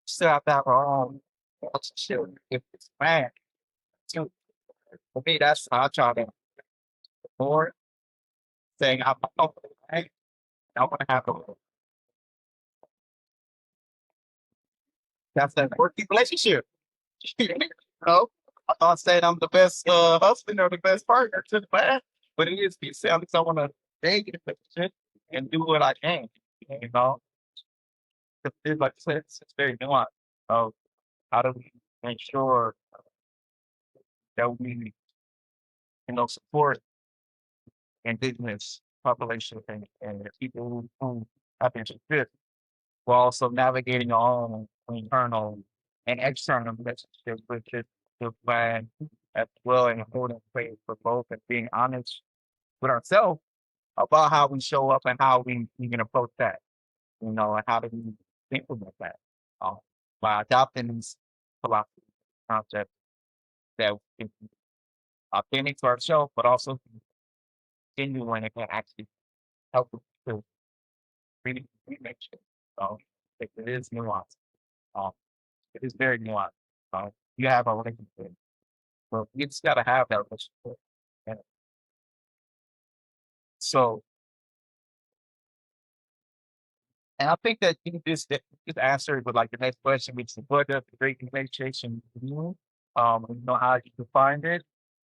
Still have to have our own relationship with this land too. For me, that's how I try to more saying I want to have a that's a working relationship. I'm not saying I'm the best husband or the best partner to the man, but it is me saying I want to take it and do what I can. You know, like I said, it's very nuanced. Of how do we make sure that we, support indigenous population and the people who have been fit while also navigating our own internal and external relationships with the plan as well and holding space for both and being honest with ourselves about how we show up and how we can approach that, and how do we implement that uh, by adopting these philosophy concepts that we can authentic to ourselves, but also genuine and can actually help to really make sure. So it is nuanced. Um, it is very nuanced. You have a relationship. Well, you just got to have that relationship. And so, and I think that you just answered with like the next question, which is what does the great communication mean? You know how you define it.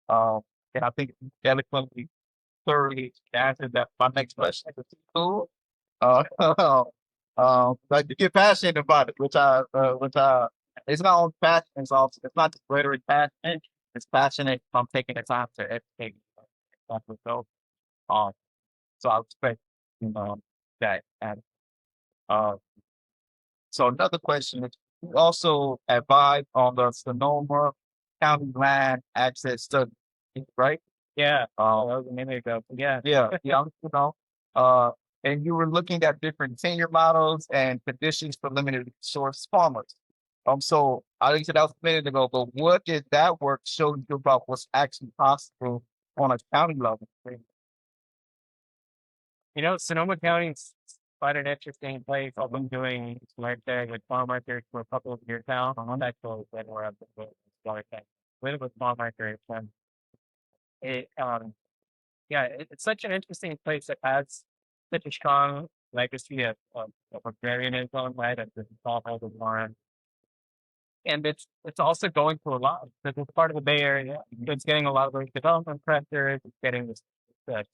Um, and I think you eloquently, thoroughly answered that. My next question is cool. Uh, like you get passionate about it, it's not only passion, it's not just rhetoric passion, it's passionate from taking the time to educate yourself. Um, so I respect, you know, that. And, uh, so another question is, you also advise on the Sonoma County Land Access Study, right? Yeah, that was a minute ago. Yeah. Yeah, yeah, you know, uh, and you were looking at different tenure models and conditions for limited resource farmers. So I said that was a minute ago, but what did that work show you about what's actually possible on a county level? You know, Sonoma County is quite an interesting place. I've been doing like there with farm markets for a couple of years now. I'm actually when we're at the with farm markets, and it yeah, it's such an interesting place that has such a strong legacy of agrarianism, right? And the smallholder of farm. And it's also going through a lot because it's part of the Bay Area. It's getting a lot of those development pressures. It's getting this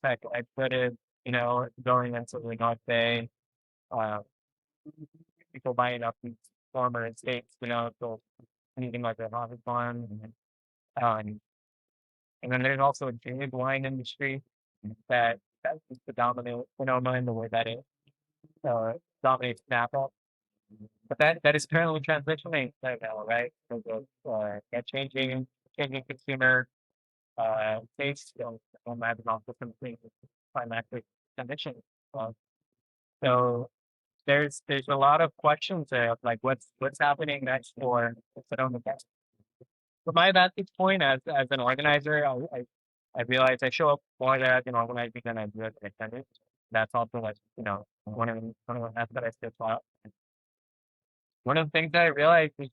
tech exported, you know, going into the North Bay. Uh, People buying up these former estates, you know, so anything like the Hobby Farm. Um, and then there's also a big wine industry that's the dominant phenomenon the way that it dominates Napa. But that is currently transitioning right now, right? Because of changing consumer taste, and also some things with climatic conditions. Uh, so there's a lot of questions there of like what's happening next for Sonoma County. From my vantage point as an organizer, I realize I show up more there as an organizer than I do as an attendant. That's also like, you know, one of the aspects that I still thought. One of the things that I realized is,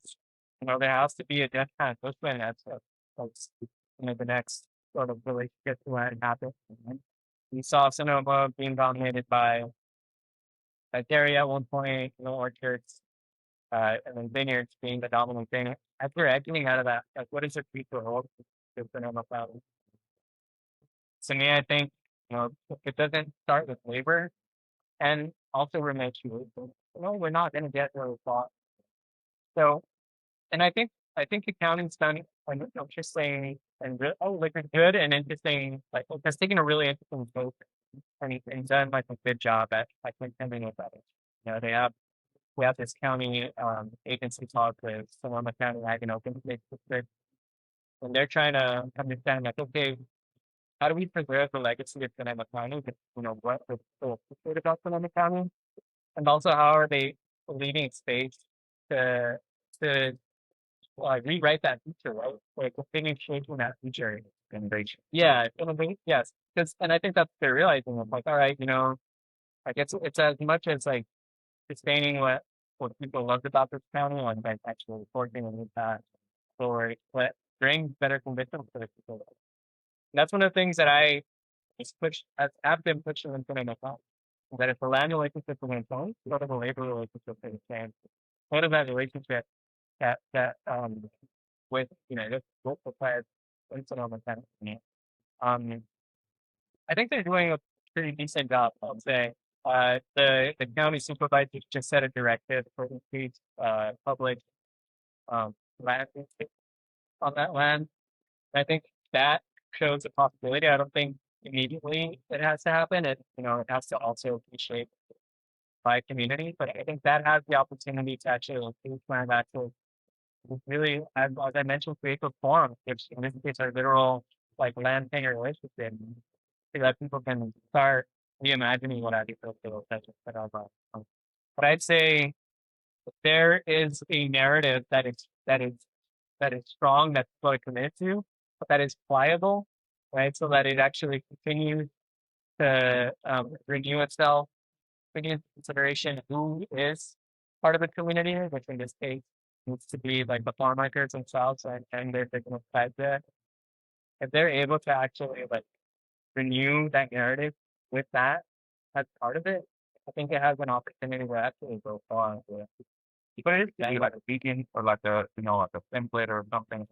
you know, there has to be a death transition as you know, the next sort of relationship to what happened. We saw Sonoma being dominated by dairy at one point, you know, orchards, and then vineyards being the dominant thing. As we're exiting out of that, like what is the future hold to Sonoma Valley? To me, I think, you know, it doesn't start with labor and also rematriation. You know, we're not going to get where we thought. So, and I think accounting's done an interesting and like a good and interesting, like it's taking a really interesting approach, and he's done like a good job at like contending with that. You know, we have this county agency talk with Sonoma County Ag and Open Space District, and they're trying to understand like, okay, how do we preserve the legacy of Sonoma County? You know, what was so appreciated about Sonoma County, and also how are they leaving space to to rewrite that future, right? Like continue shaping that future generation. Yeah, innovate. Yes, because and I think that's what they're realizing. It's like, all right, you know, I guess it's as much as like sustaining what people loved about this county, like actually working with that for what brings better conditions for the people. That's one of the things that I just push. I've been pushing them to my phone. That if the land relationship is in phone, so do the labor relationship is the same. What of that relationship that with, you know, just local players on the tennis team. Um, I think they're doing a pretty decent job, I'll say. The county supervisor just set a directive for increased public land on that land. I think that shows a possibility. I don't think immediately it has to happen. It, you know, it has to also be shaped by community, but I think that has the opportunity to actually increase land access. Really, as I mentioned, create a forum, which in this case are literal like land tenure relationship, so that people can start reimagining what agricultural sector set up. But I'd say there is a narrative that is strong, that's really committed to, but that is pliable, right? So that it actually continues to renew itself, taking into consideration who is part of the community, which in this case needs to be like the farm workers themselves and their victim of there. If they're able to actually like renew that narrative with that as part of it, I think it has an opportunity to actually go far with But it could be like a beacon or like a like a template or something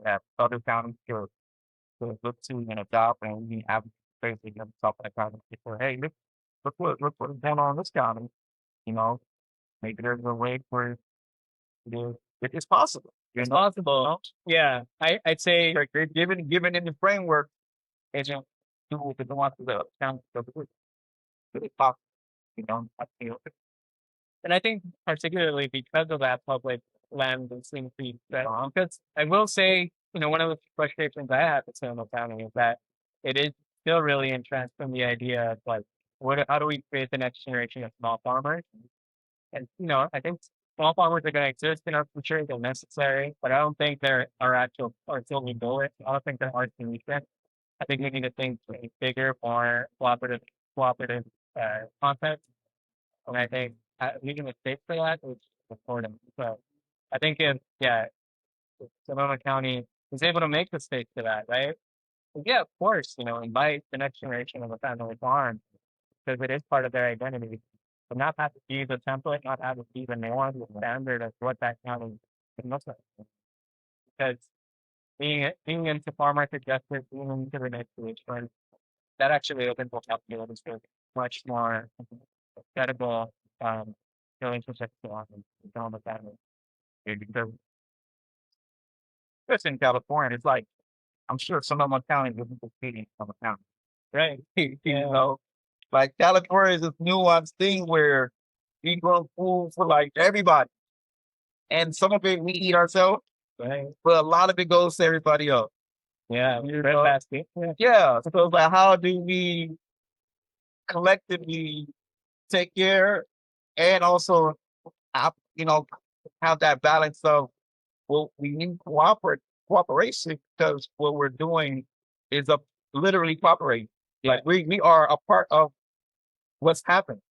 that other counties could look to and adopt, and we have basically them talk like kind of people. Hey, look what's going on in this county. You know, maybe there's a way for it's possible. it's possible. Yeah, I'd say Like they're given in the framework, and you do the ones the county really possible. I feel and I think particularly because of that public land and seems to be that because I will say, one of the frustrations I have with Sonoma County is that it is still really entrenched in the idea of like how do we create the next generation of small farmers? And I think small farmers are gonna exist in our future, they're necessary, but I don't think they're our actual or until we build it, I don't think they're our solution. I think we need to think bigger, more cooperative concepts. And I think making a space for that is important. So I think if Sonoma County is able to make the space for that, right? Well, yeah, of course, invite the next generation of a family farm because it is part of their identity. But not have to be the template, not have to be the norm, the standard of what that county can look like. Because being into farm market justice, being into the next solution, that actually opens up opportunities for much more credible relationships to often on the family. because especially in California, it's like I'm sure Sonoma County would be competing Sonoma County. Right. You know, like California is this nuanced thing where we grow food for like everybody, and some of it we eat ourselves, Right. but a lot of it goes to everybody else. Yeah. You Red know? basket. Yeah. Yeah, so it's like, how do we collectively take care and also, have that balance of well, we need cooperation because what we're doing is literally cooperating. Yeah. Like we are a part of what's happening.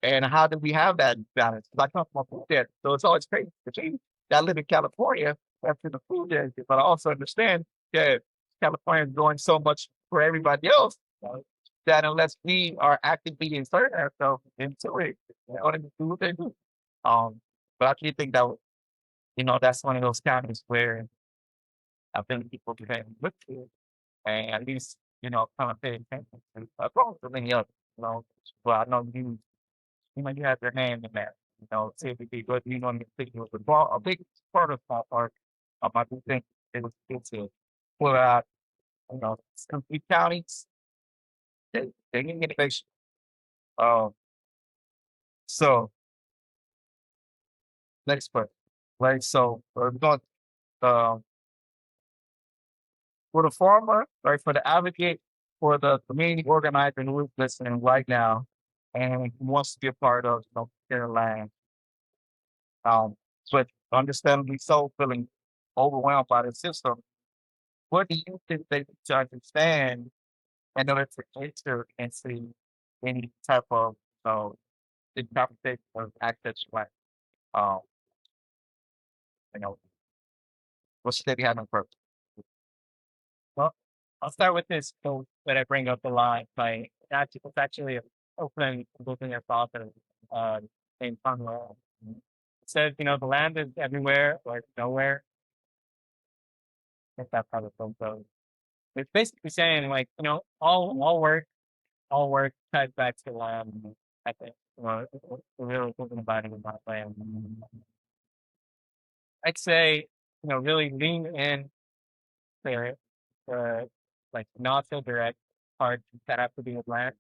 And how do we have that balance? 'Cause I come from a food desert, so it's always crazy to me that I live in California after the food desert, but I also understand that California is doing so much for everybody else that unless we are actively inserting ourselves into it, in order to do what they do. But I do think that that's one of those counties where I think people can look to and at least, kind of pay attention to across the many others, Well, I know you have your hand in that, typically, but in particular, a big part of my part, I do think it was good to pull out, some few counties, they can get innovation. Um, so next part, right? So we're going, um, for the farmer, right, for the advocate, for the community organizer who is listening right now and who wants to be a part of their land, but understandably so, feeling overwhelmed by the system, what do you think they need to understand in order to enter into any type of interpretation of access to land? Um, you know, what should they be having first? Well, I'll start with this quote that I bring up a lot by it's actually opening looking at author named Conwell. It says, the land is everywhere or it's nowhere. I think that's how the quote goes. It's basically saying like, all work ties back to land. I think. We're really thinking about it about land. I'd say, really lean in there, like not so direct parts that have to do with land.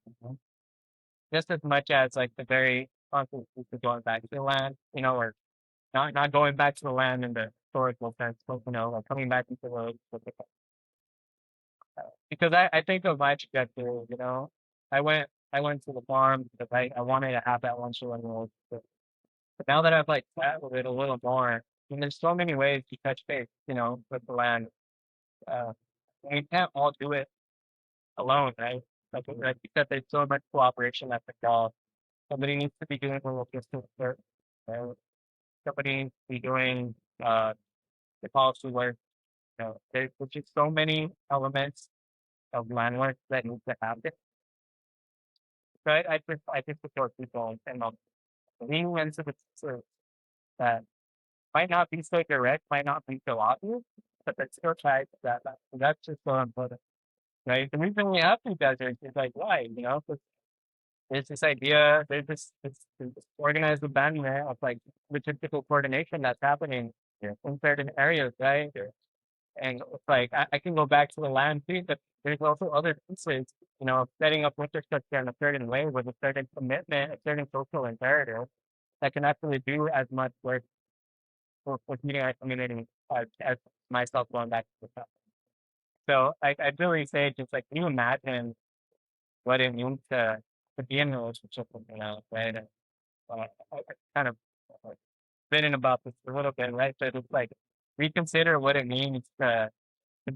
Just as much as like the very concept of going back to the land, or not going back to the land in the historical sense, but like coming back into because I think of my trajectory, I went to the farm because I wanted to have that lunch and but now that I've like sat with it a little more, there's so many ways to touch base, with the land. Uh, you can't all do it alone, right? Like you said, there's so much cooperation at the job. Somebody needs to be doing the logistics work. Somebody needs to be doing the policy work. There's just so many elements of land work that need to happen. So I just support people and leaning into the truth that might not be so direct, might not be so obvious, but that's still tries that's just so important. Right? The reason we have two deserts is like why, 'cause there's this idea, there's this organized abandonment of like logistical coordination that's happening in certain areas, right? And it's like I can go back to the land too, but there's also other pieces, setting up infrastructure in a certain way with a certain commitment, a certain social imperative that can actually do as much work for feeding our community as myself going back to the top. So I'd really say just like can you imagine what it means to be in a relationship with right? And, I kind of like, been about this a little bit, right? So it's like reconsider what it means to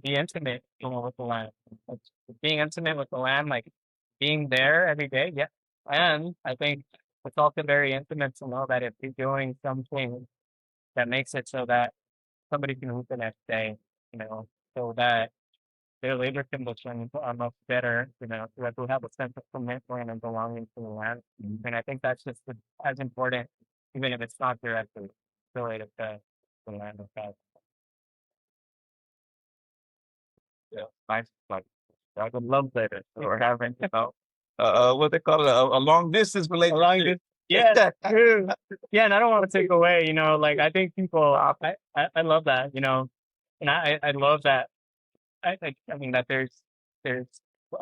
be intimate, with the land. Like, being intimate with the land, like being there every day, yeah. And I think it's also very intimate to know that if you're doing something that makes it so that somebody can move the next day, so that their labor conditions are much better, so that they have a sense of commitment and belonging to the land. And I think that's just as important, even if it's not directly related to the land itself. Yeah, nice. Like I would love that or having what they call it a long distance relationship. Yeah, true. Yeah, and I don't want to take away, like I think people, I love that, and I love that. I mean that there's a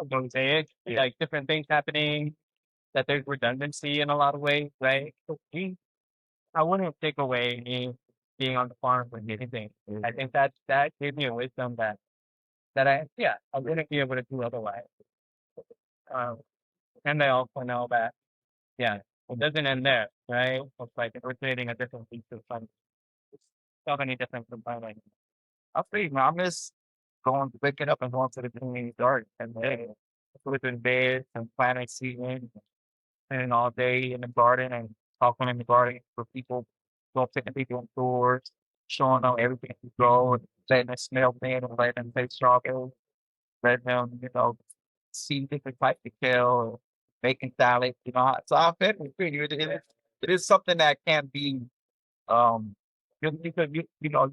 mosaic, like different things happening, that there's redundancy in a lot of ways, right? So I wouldn't take away me being on the farm with anything. I think that gave me a wisdom that I wouldn't be able to do otherwise. Um, and I also know that, yeah, it doesn't end there, right? It's like we're creating a different piece of fun. So many different components. I'll say, man, I miss waking up and going to the community garden and then flipping beds and planting seedling and all day in the garden and talking in the garden for people, taking people on tours, showing them everything you grow and letting them smell things and letting them taste strawberries, letting them, see different types of kale, making salad, So I bet it is something that can be you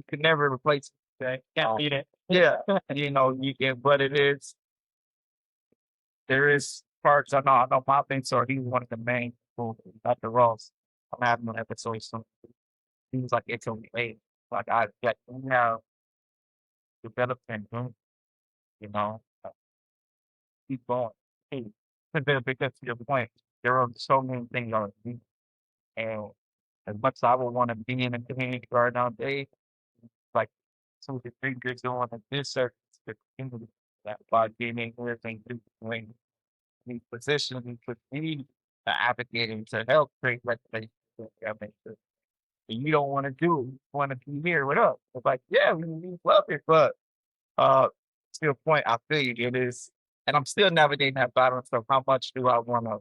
can never replace it. Okay? Can't beat it. Yeah. You can but it is there is parts I know my mentor, he's one of the main people, Dr. Ross. I'm having an episode so he was like it's okay. Like I get developed and you know, uh, keep going. Hey, because to your point, there are so many things on me. And as much as I would want to be in a community garden all day, like some of the things you're doing at this circus, the community, that by being everything doing these positions with me advocating to help create legislation that makes sense. And you don't want to do it. You want to be here with us. It's like, yeah, we love it, but uh to your point, I feel you. It is and I'm still navigating that balance of how much do I want to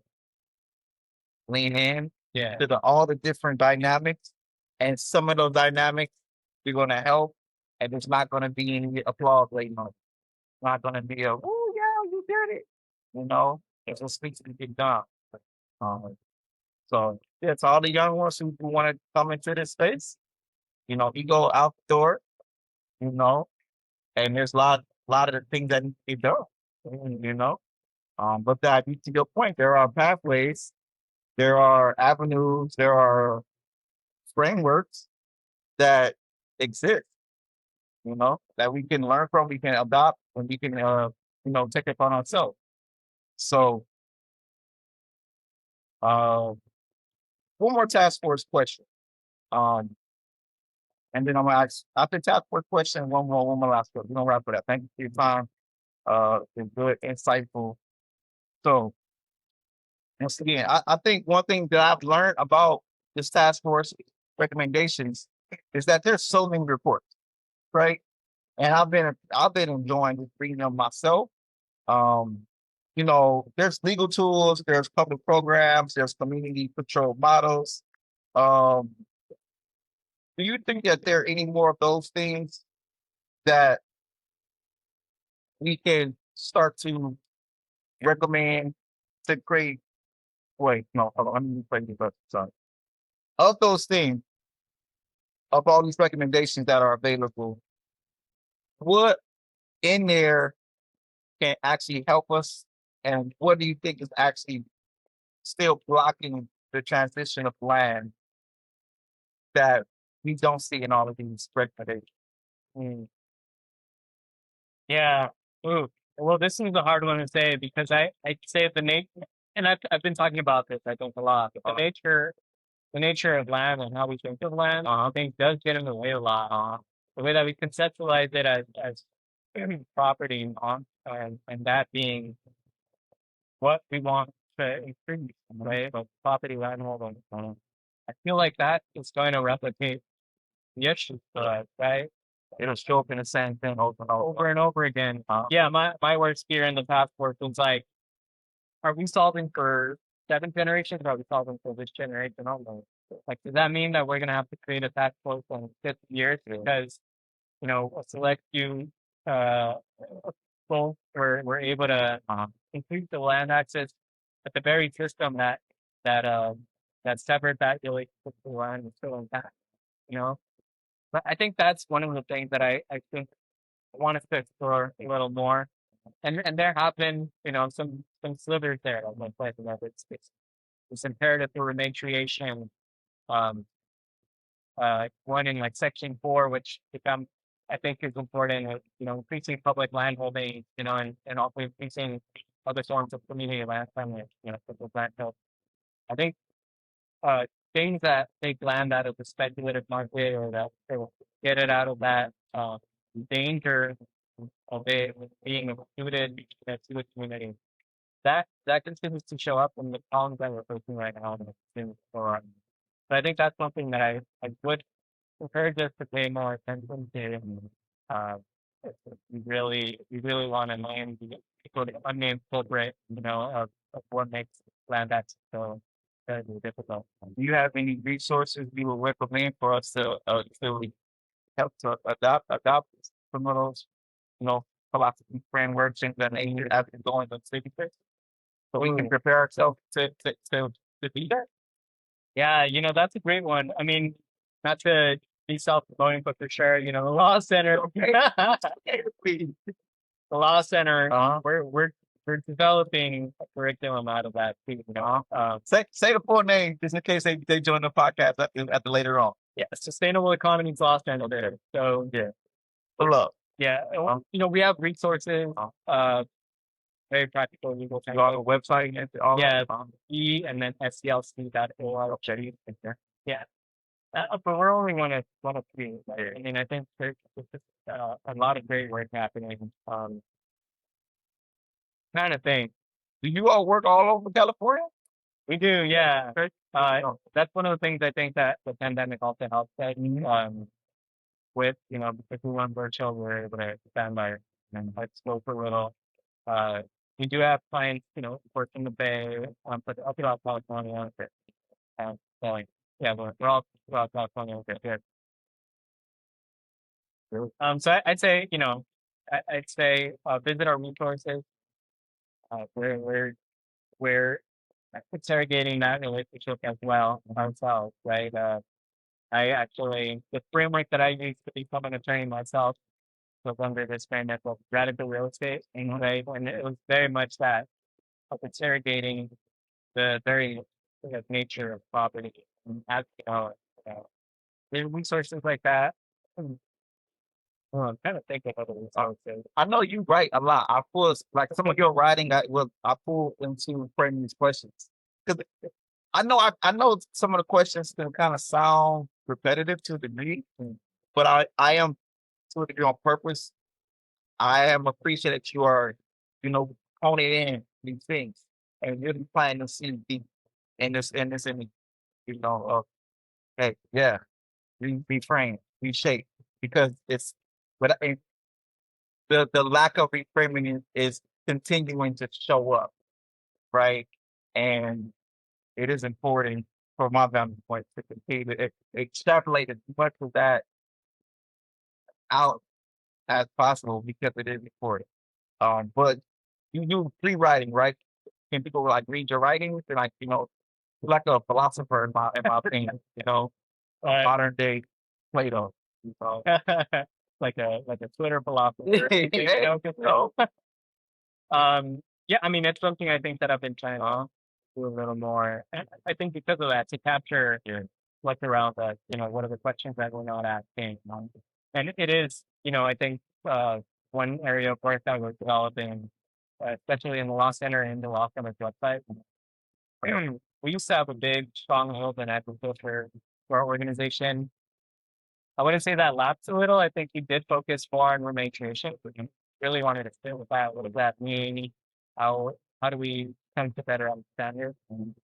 lean in to all the different dynamics. And some of those dynamics you're gonna help and it's not gonna be any applause later on. It's not gonna be a oh yeah, you did it. It just speaks to get done. Um, so yeah, to all the young ones who want to come into this space, you go outdoor, you know, and there's a lot of the things that need to be done. You know. But that to your point, there are pathways, there are avenues, there are frameworks that exist, that we can learn from, we can adopt, and we can take it upon ourselves. So uh one more task force question. Um and then I'm gonna ask after task force question, one more last one. We're gonna wrap it up. Thank you for your time. It's good, insightful. So once again, I think one thing that I've learned about this task force recommendations is that there's so many reports, right? And I've been enjoying just reading them myself. Um, there's legal tools, there's public programs, there's community control models. Um, do you think that there are any more of those things that we can start to recommend to create? Wait, no, hold on, let me play this. Sorry. Of those things, of all these recommendations that are available, what in there can actually help us, and what do you think is actually still blocking the transition of land that we don't see in all of these recommendations? Mm. Yeah. Ooh. Well, this is a hard one to say because I say the nature, and I've been talking about this I think a lot. But the nature of land and how we think of land, I think does get in the way a lot. The way that we conceptualize it as property, and that being what we want to increase, right? But property land holding. I feel like that is going to replicate the issues for us, right? It'll show up in the same thing over and over again. Yeah, my work here in the past work was like, are we solving for 7 generations or are we solving for this generation only? Like, does that mean that we're gonna have to create a task force in 50 years because a select few uh people were able to increase the land access, but the very system that that severed that relationship to the land is still intact, you know? But I think that's one of the things that I think I want us to explore a little more. And there have been, some slivers there of like it's imperative for rematriation, um, one in like section 4, which become I think is important, increasing public land holding, and also increasing other forms of community land friendly, such as land health. I think uh, things that take land out of the speculative market or that they will get it out of that danger of it being suited to the community. That continues to show up in the problems that we're facing right now in the consumer forum. So I think that's something that I would encourage us to pay more attention to. Uh, if we really want to name the sort of unnamed culprit, of what makes land access so incredibly difficult. Do you have any resources you would recommend for us to help to adopt some of those, philosophy frameworks and that nature as we go into city fix, so we can prepare ourselves to be there? Yeah, that's a great one. I mean, not to be self-promoting, but for sure, the Law Center, Please. the Law Center, Uh-huh. we're developing a curriculum out of that too. Say the full name just in case they join the podcast at the later on. Yeah, Sustainable Economies Law Center there. So Yeah. Pull up. yeah, we have resources, very practical legal You on the website and all Yeah, that? E and then SCLC.org. Yeah. But we're only one of three. Right? I mean, I think there's a lot of great work happening. Kind of thing. Do you all work all over California? We do, yeah. Okay. That's one of the things I think that the pandemic also helped us with, because we went virtual, we were able to expand and explore for a little. Uh, we do have clients, of course, in the Bay, but up throughout California. So, yeah, we're all throughout California. Okay, good. So I'd say, I'd say visit our resources. We're interrogating that relationship as well ourselves, right? I actually the framework that I use to become an attorney myself was under this framework of radical real estate, right? And it was very much that of interrogating the very nature of property and as uh, the resources like that. I'm trying to think of other resources. I know you write a lot. I pull like some of your writing. I pull into framing these questions because I know some of the questions can kind of sound repetitive to a degree, but I am to a degree on purpose. I am appreciative that you are, honing in these things and really planting to see deep in the, hey, yeah, reframe, reshape, because it's but the lack of reframing is continuing to show up, right? And it is important for my vantage point to continue to extrapolate as much of that out as possible because it is important. But you do free writing, right? Can people like read your writings and like, you're like a philosopher in my opinion, modern day Plato. So, like a Twitter philosopher. Yeah, I mean, it's something I think that I've been trying to do a little more. And I think because of that, to capture what's around us, what are the questions that we're not asking. And it is, I think one area of work that we're developing, especially in the Law Center and the Law Center's website, we used to have a big stronghold in agriculture for our organization. I wouldn't say that lapsed a little. I think he did focus more on rematriation. We really wanted to sit with that. What does that mean? How do we come to better understand it? And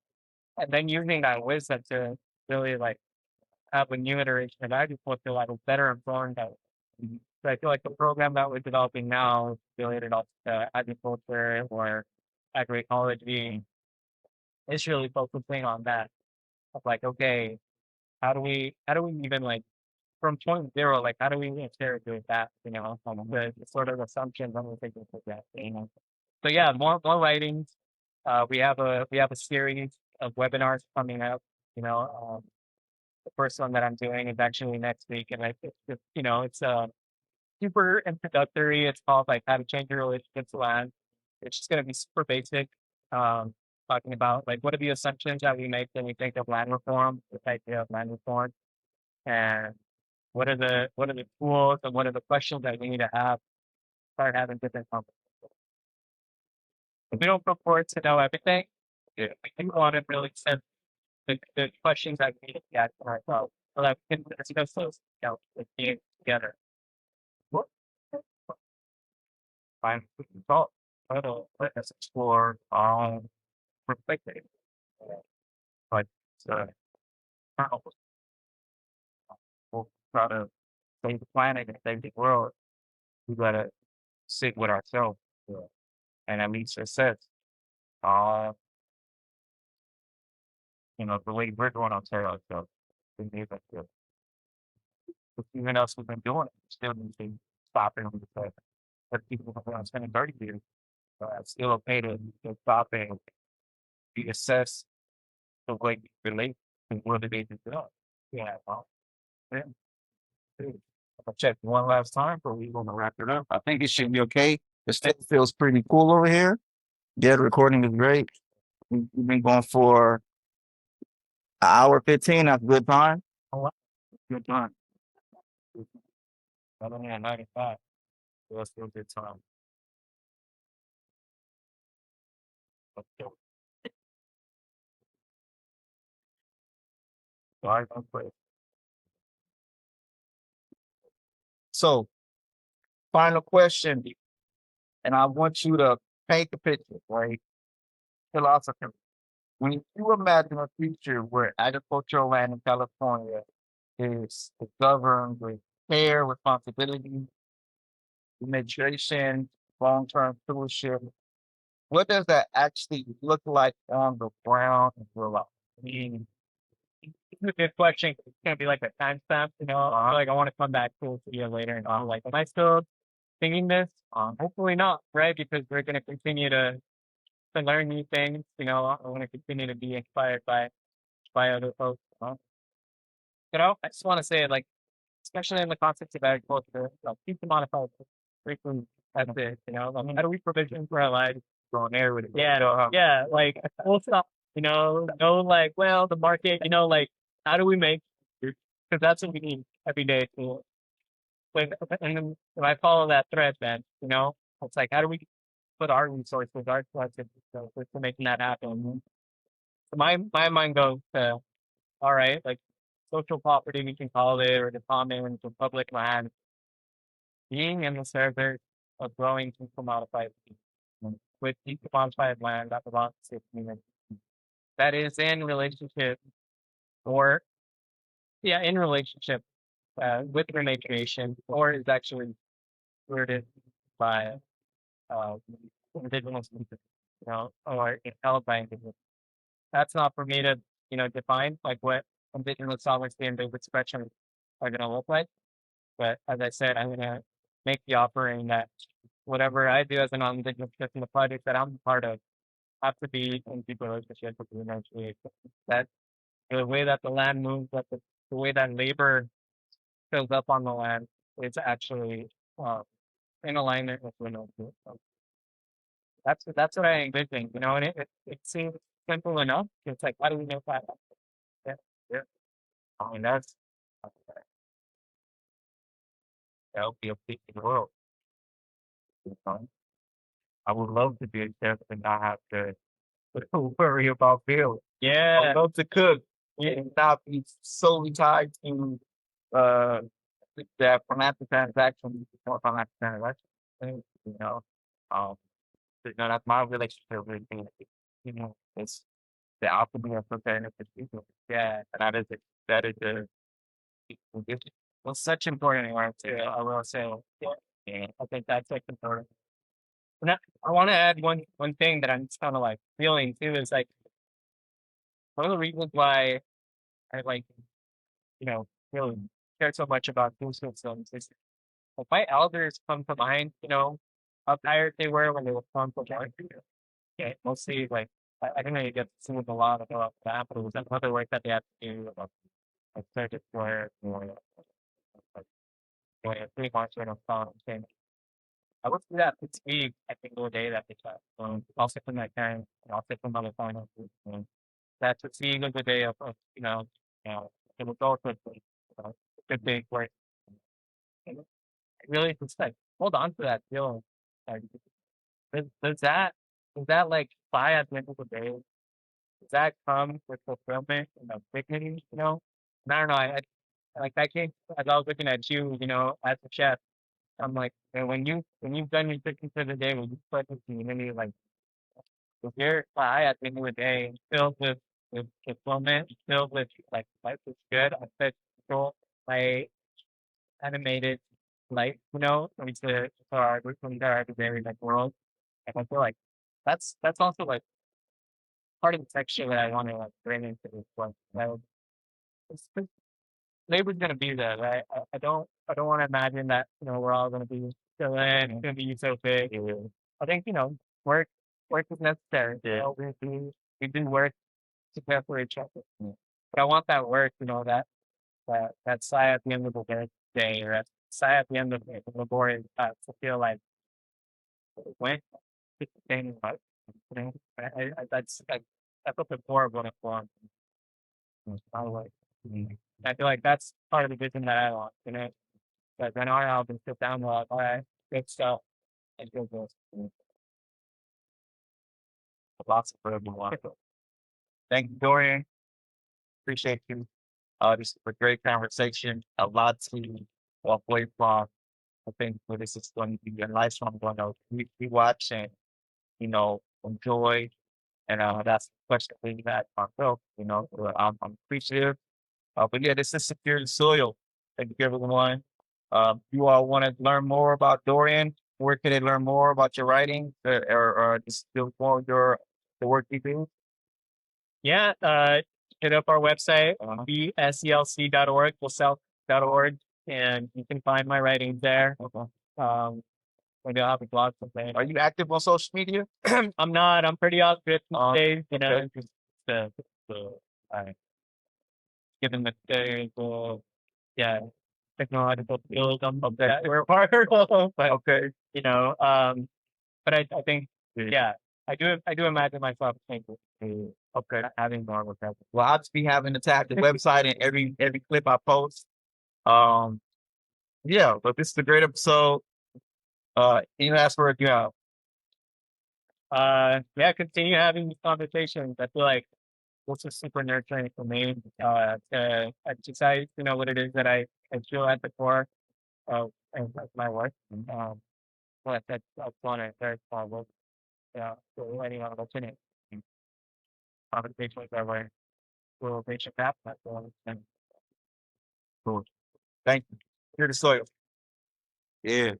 then using that wisdom to really like have a new iteration of agriculture that was better informed. So I feel like the program that we're developing now is related also to agriculture or agroecology is really focusing on that. Of like, okay, how do we even like from point zero, like how do we interrogate that, the sort of assumptions and we're taking for that. So yeah, more writings. We have a series of webinars coming up. The first one that I'm doing is actually next week, and it's super introductory. It's called like how to change your relationship to land. It's just gonna be super basic. Um, Talking about like what are the assumptions that we make when we think of land reform, this idea of land reform, and what are the tools and what are the questions that we need to have start having different conversations. We don't purport to know everything. Yeah. We do want to really set the questions that we need to ask ourselves so that we can discuss those with being together. What? Find thought. Let's explore perspective. But uh, we'll try to save the planet and save the world. We gotta sit with ourselves, and at least assess, uh, the way we're going on tell ourselves. We need to, if even else we've been doing, we still need to stop and because that people have been spending 30 years. It's still okay to stop and reassess the way we relate to what it is to us. Yeah, yeah. I'll check one last time, but we're gonna wrap it up. I think it should be okay. The still feels pretty cool over here. Yeah, the recording is great. We've been going for an hour 15. That's a good time. Oh, wow. Good time. I don't know, 95. So that's still a good time. Okay. All right, I'm great. So, final question, and I want you to paint the picture, right? Philosophy. When you imagine a future where agricultural land in California is governed with care, responsibility, administration, long-term stewardship, what does that actually look like on the ground in real life? I mean, it's a good question. It's gonna be like a timestamp, like I want to come back to it a year later and I'm like, am I still thinking this? Hopefully not, right? Because we're gonna continue to learn new things. I want to continue to be inspired by other folks. I just want to say like, especially in the context of agriculture, keep the modified frequent. That's it. How do we provision for our lives? Going there with it. Yeah, yeah. Like full stop. No, like, well, the market. Like, how do we make? Because that's what we need every day to. And then if I follow that thread, then it's like, how do we put our resources, our collective resources to making that happen? So my mind goes to, all right, like social property, we can call it, or the commons, or public land, being in the service of growing commodified with decommodified land that belongs to the community. That is in relationship, or yeah, in relationship with rematriation, or is actually rooted by uh, indigenous people, or held by indigenous. That's not for me to, define like what indigenous sovereignty and those expressions are going to look like. But as I said, I'm going to make the offering that whatever I do as a non-indigenous person in the project that I'm a part of have to be in deep relationship with the eventually. That the way that the land moves, that the way that labor shows up on the land is actually uh, in alignment with Windows. So that's what I envision, and it seems simple enough. It's like, how do we know that? Yeah, yeah. I mean, that would be a big world. You know? I would love to be a chef and not have to worry about bills. I Yeah, would love to cook yeah, and not be solely tied to uh that financial transaction or financial transaction. You know, um, that's my relationship with it. It's the alchemy of preparing for people. Yeah, and that is a it's was such important work too. I will say, yeah, I think that's like important. And I want to add one thing that I'm just kind of like feeling too is like one of the reasons why I like really care so much about food systems is like my elders come to mind, how tired they were when they were from like, yeah, mostly like I think I get to see a lot about the apples and other work that they have to do about like circuit work or like doing a pretty much of thing. I would see that fatigue every single day that they try. Also from my parents, and also from other finances. That fatigue of the day of the result of the big work. And really just like hold on to that feeling. Like does that like fly at the end of the day? Does that come with fulfillment and dignity, And I don't know, like that came as I was looking at you, as a chef. I'm like, and when you've done your cooking for the day, when you put the community, like if you're fly at the end of the day, filled with fulfillment, filled with like life is good, I said control my animated life, into our everyday like world. And I feel like that's also like part of the texture that I want to like bring into this one. So it's labor's gonna be there, right? I don't want to imagine that we're all gonna be chilling, it's gonna be so big. I think work work is necessary. We do work to care for each other. But I want that work, that sigh at the end of the day, or that sigh at the end of the laborious to feel like it went it's the same life. That's what the core of what it wants. I like. I feel like that's part of the vision that I want, Like when our album sit down, we're like, all right, good stuff. And good this. Lots of everyone. Thank you, Dorian. Appreciate you. This is a great conversation. A lot to walk away from. I think this is going to be a nice one. I'm going to rewatch and, enjoy. And that's the question that myself, I'm appreciative. But yeah, this is Secure the Soil. Thank you, everyone. You all want to learn more about Dorian? Where can they learn more about your writing or just more the work you do? Yeah, hit up our website, vselc.org, org, and you can find my writings there. Okay. Maybe I'll have a blog someday. Are you active on social media? I'm not. I'm pretty off these days. Just the uh, given yeah, technological skills that we're part of. But okay, but I think yeah, I do imagine myself thinking okay, having more with that. Well, I'll just be having to tag the website in every clip I post. Um, yeah, but this is a great episode. Any last words you have? Yeah, continue having these conversations. I feel like this is super nurturing for me. To exercise, what it is that I feel at the core of my work. But that's one of very small work. Yeah, so anyone listening, conversations that will reach a gap. That's all. And cool. Thank you. Here to soil. Yeah.